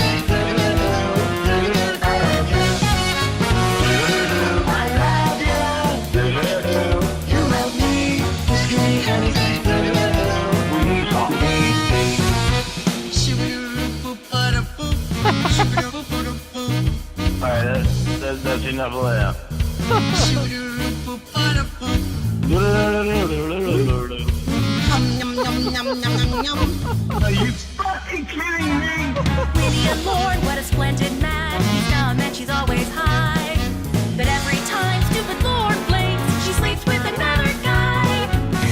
Alright, that's enough of that. Are you fucking kidding me? Lydia Lord, what a splendid man. He's dumb and she's always high. But every time stupid Lord blinks, she sleeps with another guy.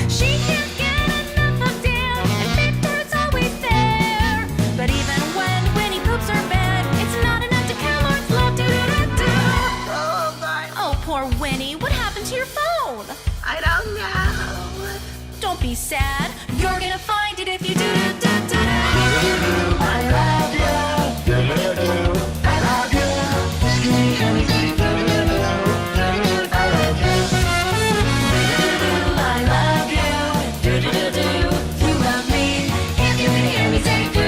She can't get enough of Dan, and Victor's always there. But even when he poops her bed, it's not enough to kill Lord's love. Do. Oh, God. Oh, poor Winnie, what happened to your phone? I don't know. Don't be sad, you're gonna find it if you do. I love you. I love you. I love you. Do. You love me. If you can hear me say do.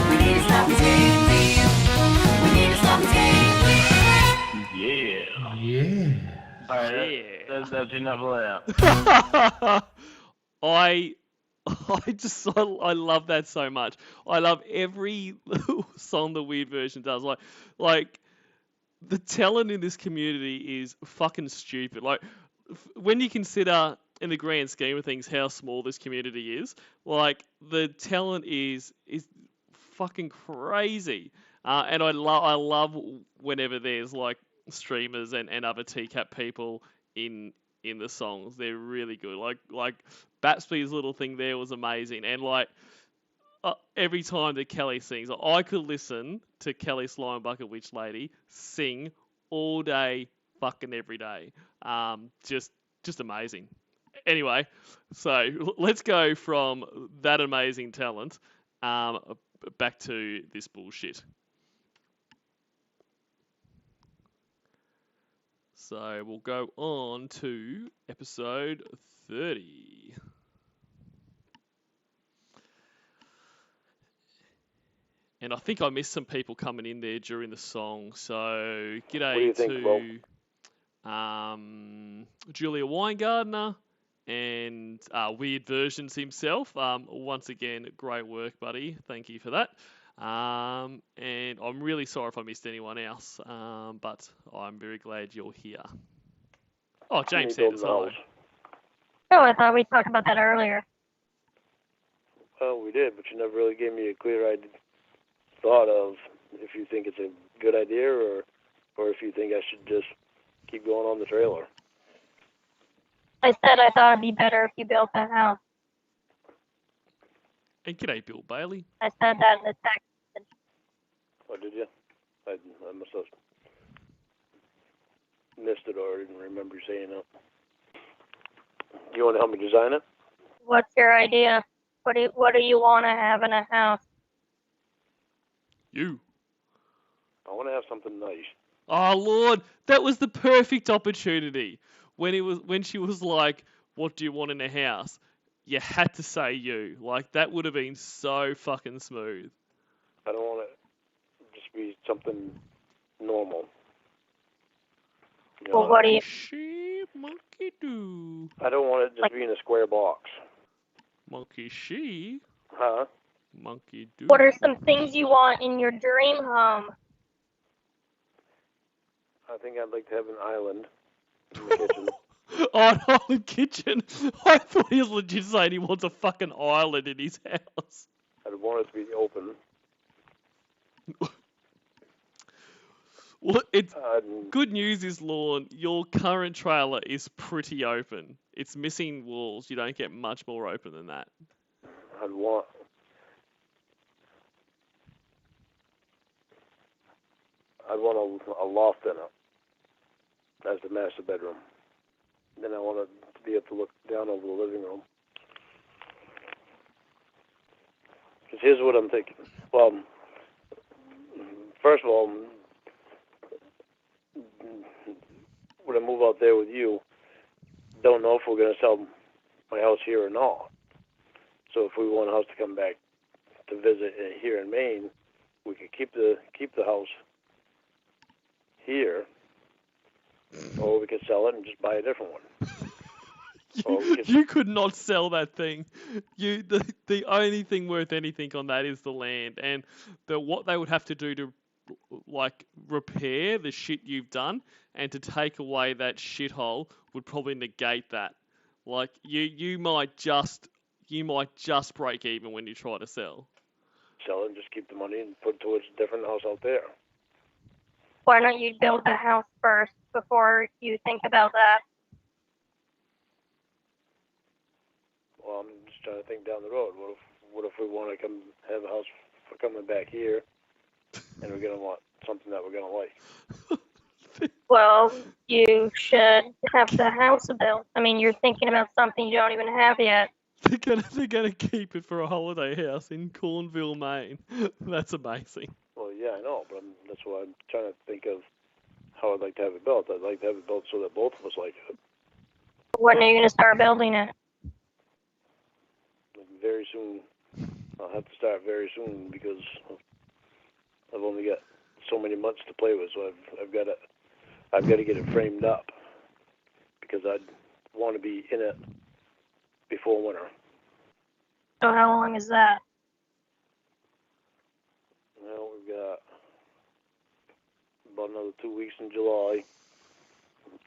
We need to stop this game, please. We need to stop this game, please. Yeah. Alright, Yeah. that's enough of that. I love that so much. I love every song the Weird Version does. Like the talent in this community is fucking stupid. Like when you consider in the grand scheme of things how small this community is, like the talent is fucking crazy. And I love whenever there's like streamers and other TCAP people in the songs. They're really good. Like Batsby's little thing there was amazing, and like every time that Kelly sings, I could listen to Kelly Slime Bucket Witch Lady sing all day, fucking every day. Just amazing. Anyway, so let's go from that amazing talent back to this bullshit. So we'll go on to episode 30. And I think I missed some people coming in there during the song. So What do you g'day think, to Julia Weingartner and Weird Versions himself. Once again, great work, buddy. Thank you for that. And I'm really sorry if I missed anyone else, but I'm very glad you're here. Oh, James Sanders, hello. Oh, I thought we talked about that earlier. Well, we did, but you never really gave me a clear thought of if you think it's a good idea or if you think I should just keep going on the trailer. I said I thought it'd be better if you built a house. And g'day, Bill Bailey. I said that in the text. Oh, did you? I must have missed it or didn't remember you saying it. You want to help me design it? What's your idea? What do you want to have in a house? You. I want to have something nice. Oh Lord, that was the perfect opportunity. When she was like, "What do you want in a house?" You had to say you. Like that would have been so fucking smooth. I don't want it to just be something normal. You know, Well, what do you? She monkey do. I don't want it just being a square box. Monkey she. Huh? Monkey do. What are some things you want in your dream home? I think I'd like to have an island in the kitchen. Oh, an island kitchen. I thought he was legit saying he wants a fucking island in his house. I'd want it to be open. Well, it's good news is, Lorne, your current trailer is pretty open. It's missing walls. You don't get much more open than that. I'd want a loft in it as the master bedroom. Then I want to be able to look down over the living room. Because here's what I'm thinking. Well, first of all, when I move out there with you, don't know if we're going to sell my house here or not. So if we want a house to come back to visit here in Maine, we could keep the house here, or we could sell it and just buy a different one. You could not sell that thing. The only thing worth anything on that is the land, and what they would have to do to like repair the shit you've done and to take away that shithole would probably negate that. Like you might just break even when you try to sell. Sell it and just keep the money and put it towards a different house out there. Why don't you build the house first before you think about that? Well, I'm just trying to think down the road. What if we want to come have a house for coming back here, and we're gonna want something that we're gonna like? Well, you should have the house built. I mean, you're thinking about something you don't even have yet. They're gonna keep it for a holiday house in Cornville, Maine. That's amazing. Well, yeah, I know, but that's why I'm trying to think of how I'd like to have it built. I'd like to have it built so that both of us like it. When are you going to start building it? Very soon. I'll have to start very soon because I've only got so many months to play with. So I've got to get it framed up because I'd want to be in it before winter. So how long is that? Well, we've got about another 2 weeks in July,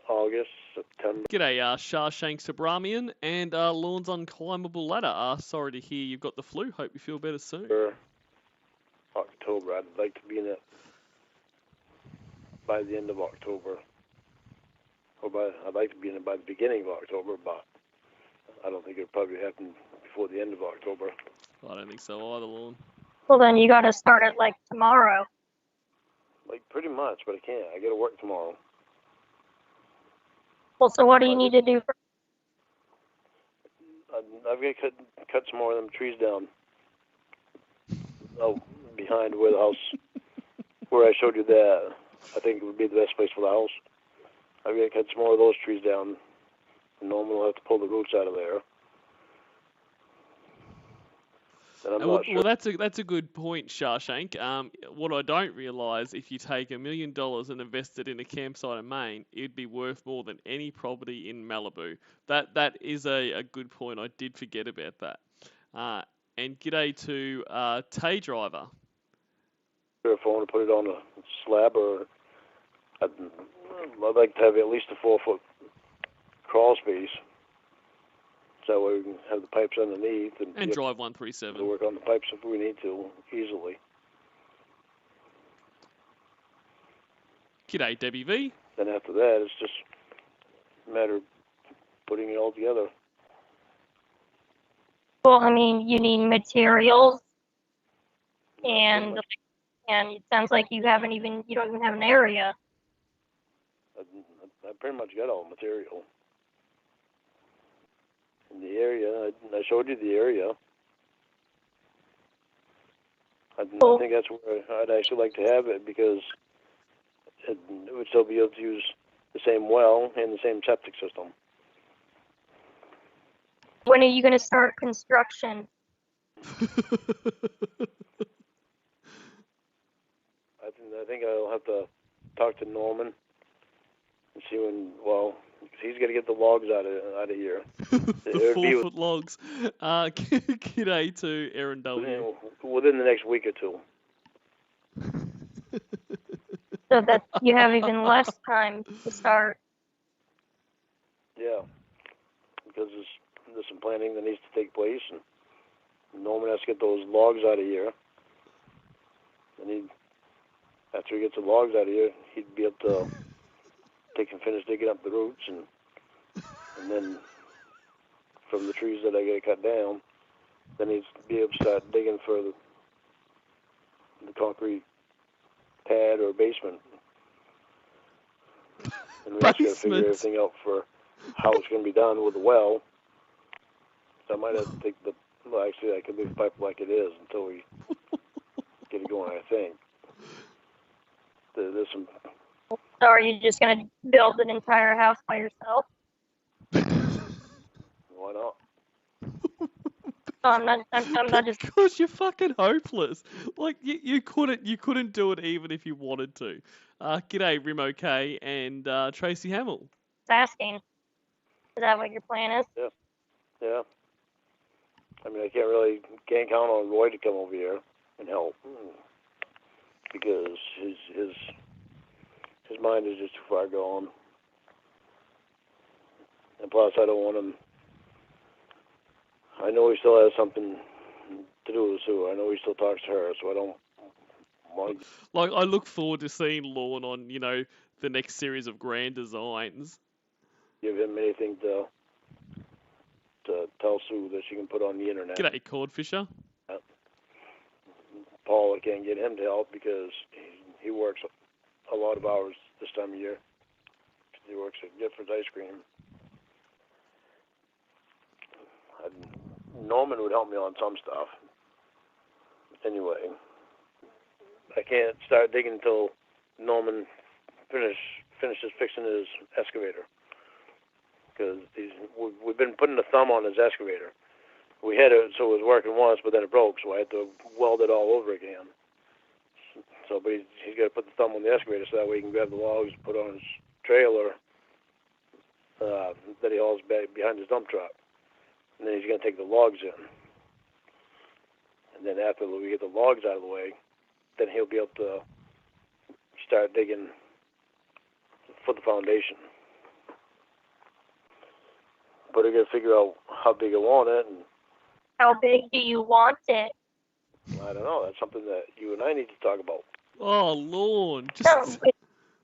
August, September. G'day, Shawshank Subramian and Lorne's Unclimbable Ladder. Sorry to hear you've got the flu. Hope you feel better soon. October. I'd like to be in it by the end of October. I'd like to be in it by the beginning of October, but I don't think it'll probably happen before the end of October. I don't think so either, Lorne. Well, then you got to start it like tomorrow. Like pretty much, but I can't. I got to work tomorrow. Well, so what do you need to do? I've got to cut some more of them trees down. Oh, behind where the house, where I showed you that, I think it would be the best place for the house. I've got to cut some more of those trees down. Norman will have to pull the roots out of there. And I'm Well, not sure. well, that's a good point, Shawshank. What I don't realise, if you take $1 million and invest it in a campsite in Maine, it'd be worth more than any property in Malibu. That is a good point. I did forget about that. And g'day to Tay Driver. If I want to put it on a slab, or I'd like to have at least a 4-foot crawl space. So we can have the pipes underneath and drive to 137. work on the pipes if we need to easily. G'day, Debbie V. Then after that, it's just a matter of putting it all together. Well, I mean, you need materials, and it sounds like you don't even have an area. I pretty much got all the material. In the area, I showed you the area. I think that's where I'd actually like to have it, because it would still be able to use the same well and the same septic system. When are you going to start construction? I think I'll have to talk to Norman and see when. Well, he's got to get the logs out of here. The 4-foot logs. G'day to Aaron W. Within the next week or two. So that you have even less time to start. Yeah, because there's some planning that needs to take place, and Norman has to get those logs out of here. And after he gets the logs out of here, he'd be able to finish digging up the roots, and then from the trees that I got to cut down, then he'd be able to start digging for the concrete pad or basement. And we just got to figure everything out for how it's going to be done with the well. So I might have to take actually I could leave the pipe like it is until we get it going, I think. There's some. So are you just going to build an entire house by yourself? Why not? No, I'm not just. Because you're fucking hopeless. Like you couldn't do it even if you wanted to. G'day, Rimo K and Tracy Hamill. Asking. Is that what your plan is? Yeah. I mean, I can't count on Roy to come over here and help, because his mind is just too far gone. And plus, I don't want him. I know he still has something to do with Sue. I know he still talks to her, so I don't want. Like, I look forward to seeing Lorne on, the next series of Grand Designs. Give him anything to tell Sue that she can put on the internet. G'day, Cordfisher. Paul, I can't get him to help because he works a lot of hours this time of year. He works at Gifford's Ice Cream. Norman would help me on some stuff. Anyway, I can't start digging until Norman finishes fixing his excavator. Because we've been putting a thumb on his excavator. We had it so it was working once, but then it broke, so I had to weld it all over again. So, but he's got to put the thumb on the excavator so that way he can grab the logs and put on his trailer that he hauls back behind his dump truck. And then he's going to take the logs in. And then after we get the logs out of the way, then he'll be able to start digging for the foundation. But I got to figure out how big I want it. And How big do you want it? I don't know. That's something that you and I need to talk about. Oh, Lorne. No,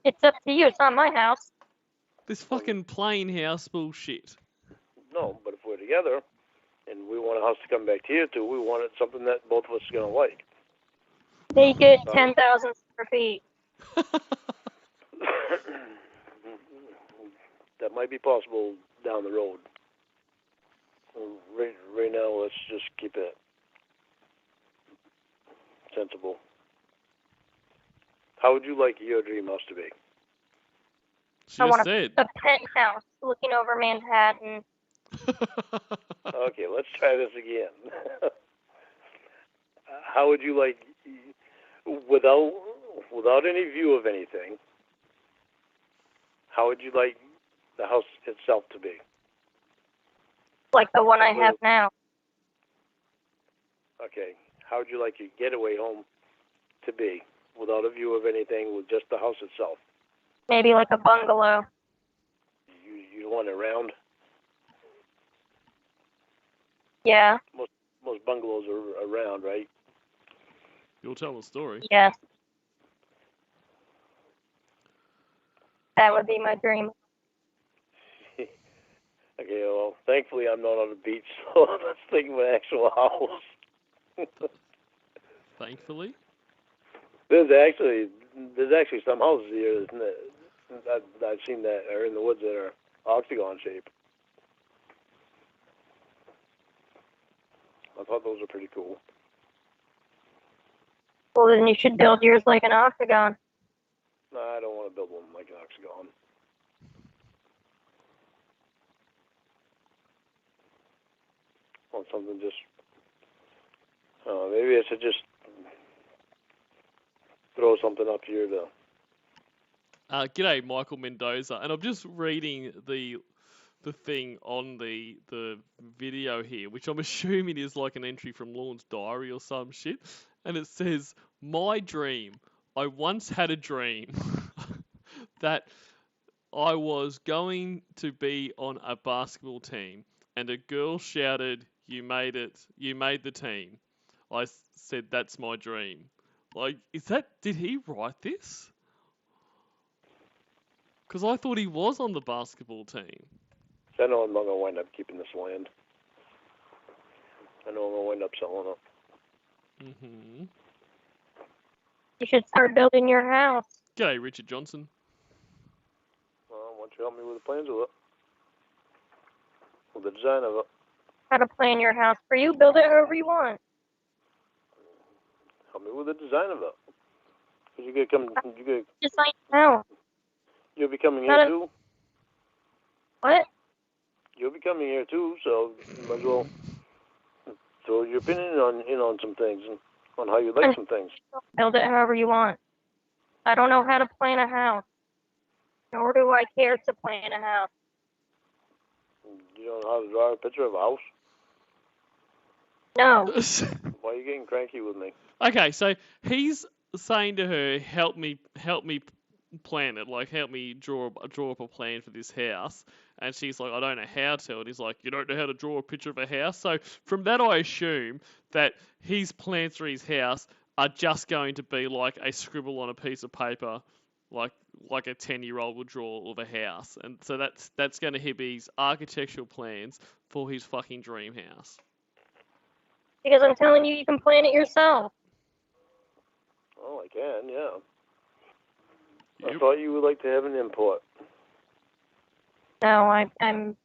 it's up to you. It's not my house. This fucking plain house bullshit. No, but if we're together and we want a house to come back to you to, we want it something that both of us are going to like. Make it 10,000 square feet. That might be possible down the road. Right now, let's just keep it sensible. How would you like your dream house to be? She I just want said. a penthouse looking over Manhattan. Okay, let's try this again. how would you like, without any view of anything, how would you like the house itself to be? Like the one I have now. Okay. How would you like your getaway home to be, without a view of anything, with just the house itself? Maybe like a bungalow. You want it round? Yeah. Most bungalows are round, right? You'll tell the story. Yes. That would be my dream. Okay, well, thankfully I'm not on the beach, so let's think of an actual house. Thankfully. There's actually some houses here that I've seen that are in the woods that are octagon shaped. I thought those were pretty cool. Well, then you should build yours like an octagon. No, I don't want to build one like an octagon. I want something just. Maybe I should just throw something up here to. G'day, Michael Mendoza, and I'm just reading the thing on the video here, which I'm assuming is like an entry from Lorne's diary or some shit, and it says, "My dream. I once had a dream that I was going to be on a basketball team, and a girl shouted, 'You made it! You made the team!' I said, 'That's my dream.'" Like, did he write this? Because I thought he was on the basketball team. I know I'm not going to wind up keeping this land. I know I'm going to wind up selling it. Mm-hmm. You should start building your house. G'day, Richard Johnson. Well, why don't you help me with the plans of it? With the design of it. How to plan your house for you. Build it however you want. Help me with the design of it. Because Design your house. you'll be coming here too. What? You'll be coming here too, so you might as well throw your opinion on some things and on how you like some things. Build it however you want. I don't know how to plan a house. Nor do I care to plan a house. You don't know how to draw a picture of a house? No. Why are you getting cranky with me? Okay, so he's saying to her, help me plan it, like help me draw up a plan for this house. And she's like, I don't know how to. And he's like, you don't know how to draw a picture of a house? So from that, I assume that his plans for his house are just going to be like a scribble on a piece of paper, like a 10-year-old would draw of a house. And so that's going to be his architectural plans for his fucking dream house. Because I'm telling you, you can plan it yourself. Oh, I can, yeah. Yep. I thought you would like to have an input. No, I'm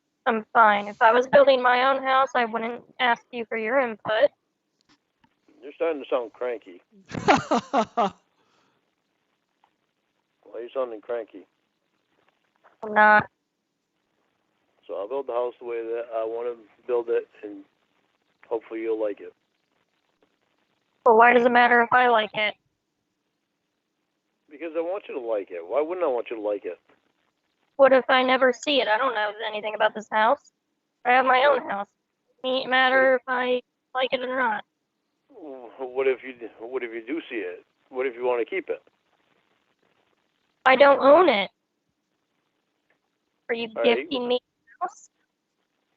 fine. If I was building my own house, I wouldn't ask you for your input. You're starting to sound cranky. Why are you sounding cranky? I'm not. So I'll build the house the way that I want to build it, and hopefully you'll like it. Well, why does it matter if I like it? Because I want you to like it. Why wouldn't I want you to like it? What if I never see it? I don't know anything about this house. I have my own house. It doesn't matter if I like it or not. What if you do see it? What if you want to keep it? I don't own it. Are you All right. gifting me a house?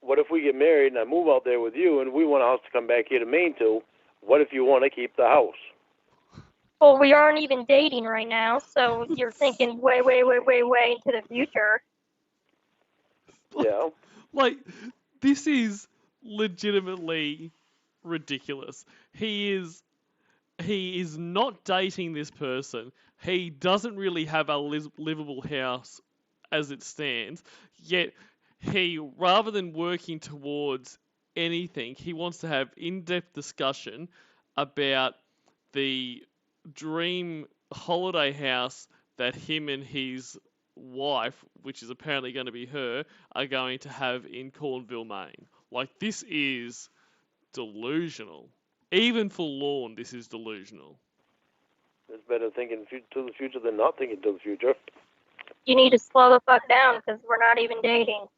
What if we get married and I move out there with you and we want a house to come back here to Maine to? What if you want to keep the house? Well, we aren't even dating right now, so you're thinking way into the future. Yeah. Like, this is legitimately ridiculous. He is not dating this person. He doesn't really have a livable house as it stands. Yet, he, rather than working towards anything, he wants to have in-depth discussion about the dream holiday house that him and his wife, which is apparently going to be her, are going to have in Cornwall, Maine. Like, this is delusional. Even for Lorne, this is delusional. It's better thinking to the future than not thinking to the future. You need to slow the fuck down because we're not even dating.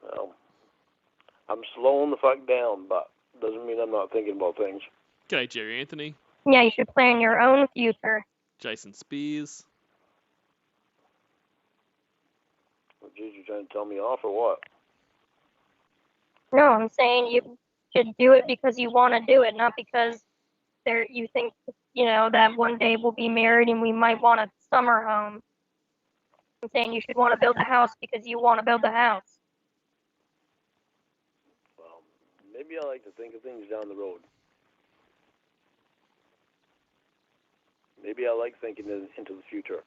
Well, I'm slowing the fuck down, but doesn't mean I'm not thinking about things. G'day, Jerry Anthony. Yeah, you should plan your own future. Jason Spears. Well, geez, you trying to tell me off or what? No, I'm saying you should do it because you want to do it, not because you think, that one day we'll be married and we might want a summer home. I'm saying you should want to build a house because you want to build a house. Well, maybe I like to think of things down the road. Maybe I like thinking into the future.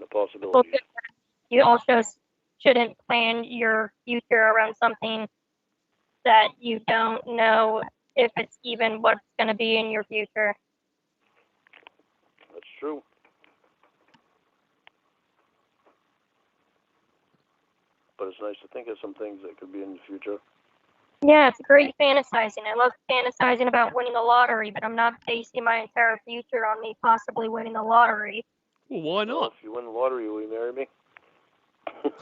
The possibilities. You also shouldn't plan your future around something that you don't know if it's even what's going to be in your future. That's true. But it's nice to think of some things that could be in the future. Yeah, it's great fantasizing. I love fantasizing about winning the lottery, but I'm not basing my entire future on me possibly winning the lottery. Well, why Well, not? if you win the lottery, will you marry me? What?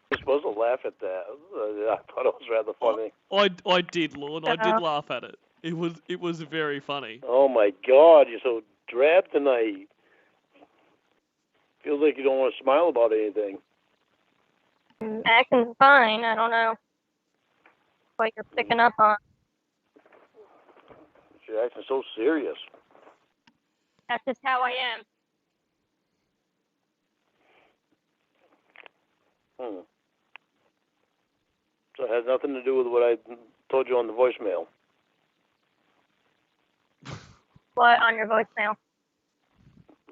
You're supposed to laugh at that. I thought it was rather funny. I did, Lorne. I did laugh at it. It was very funny. Oh my God, you're so drab tonight. Feels like you don't want to smile about anything. Acting fine. I don't know what you're picking up on. You're acting so serious. That's just how I am. So it has nothing to do with what I told you on the voicemail. What on your voicemail?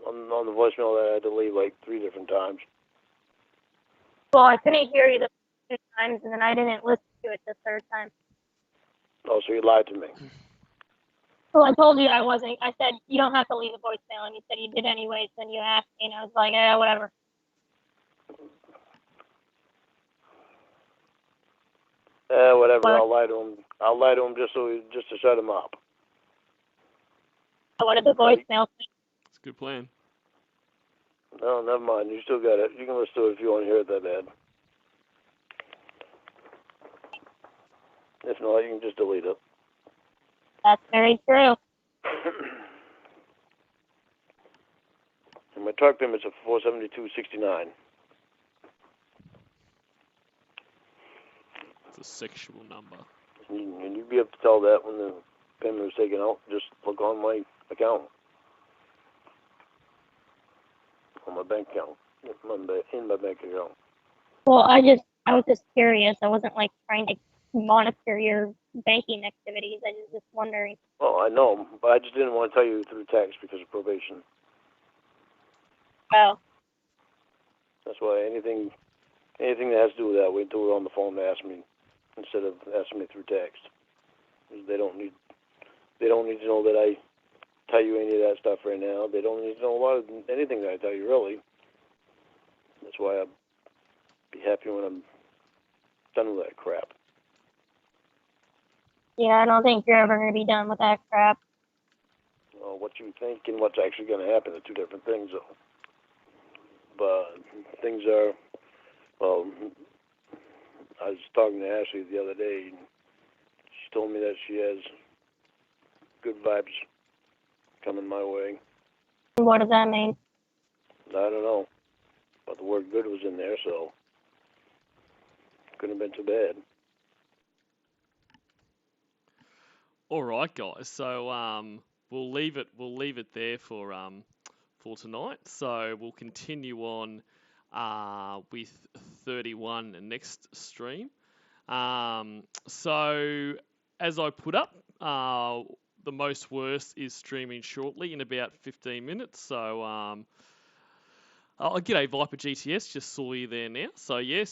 On the voicemail that I had to leave like 3 different times. Well, I couldn't hear you the first 2 times, and then I didn't listen to it the third time. Oh, so you lied to me. Well, I told you I wasn't. I said, you don't have to leave a voicemail, and you said you did anyways. Then you asked me, and I was like, yeah, whatever. Whatever. What? I'll lie to him. I'll lie to him just to shut him up. What did the voicemail say? It's a good plan. No, never mind. You still got it. You can listen to it if you want to hear it that bad. If not, you can just delete it. That's very true. And my talk payment's at $472.69. It's a sexual number. And you'd be able to tell that when the payment was taken out. Just look on my account. On my bank account. In my bank account. Well, I was just curious. I wasn't like trying to monitor your banking activities. I was just wondering. Oh, I know, but I just didn't want to tell you through text because of probation. Oh, That's why anything that has to do with that, wait until we're on the phone to ask me instead of asking me through text. They don't need to know that I tell you any of that stuff right now. They don't need to know anything that I tell you, really. That's why I'll be happy when I'm done with that crap. yeah, I don't think you're ever going to be done with that crap. Well, what you think and what's actually going to happen are 2 different things, though. But things are, well, I was talking to Ashley the other day, and she told me that she has good vibes coming my way. What does that mean? I don't know, but the word good was in there, so couldn't have been too bad. All right, guys. So we'll leave it there for tonight. So we'll continue on with 31 next stream. So as I put up, the most worst is streaming shortly in about 15 minutes. So g'day Viper GTS, just saw you there now. So yeah,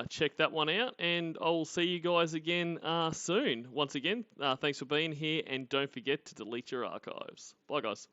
check that one out, and I'll see you guys again soon. Once again, thanks for being here, and don't forget to delete your archives. Bye guys.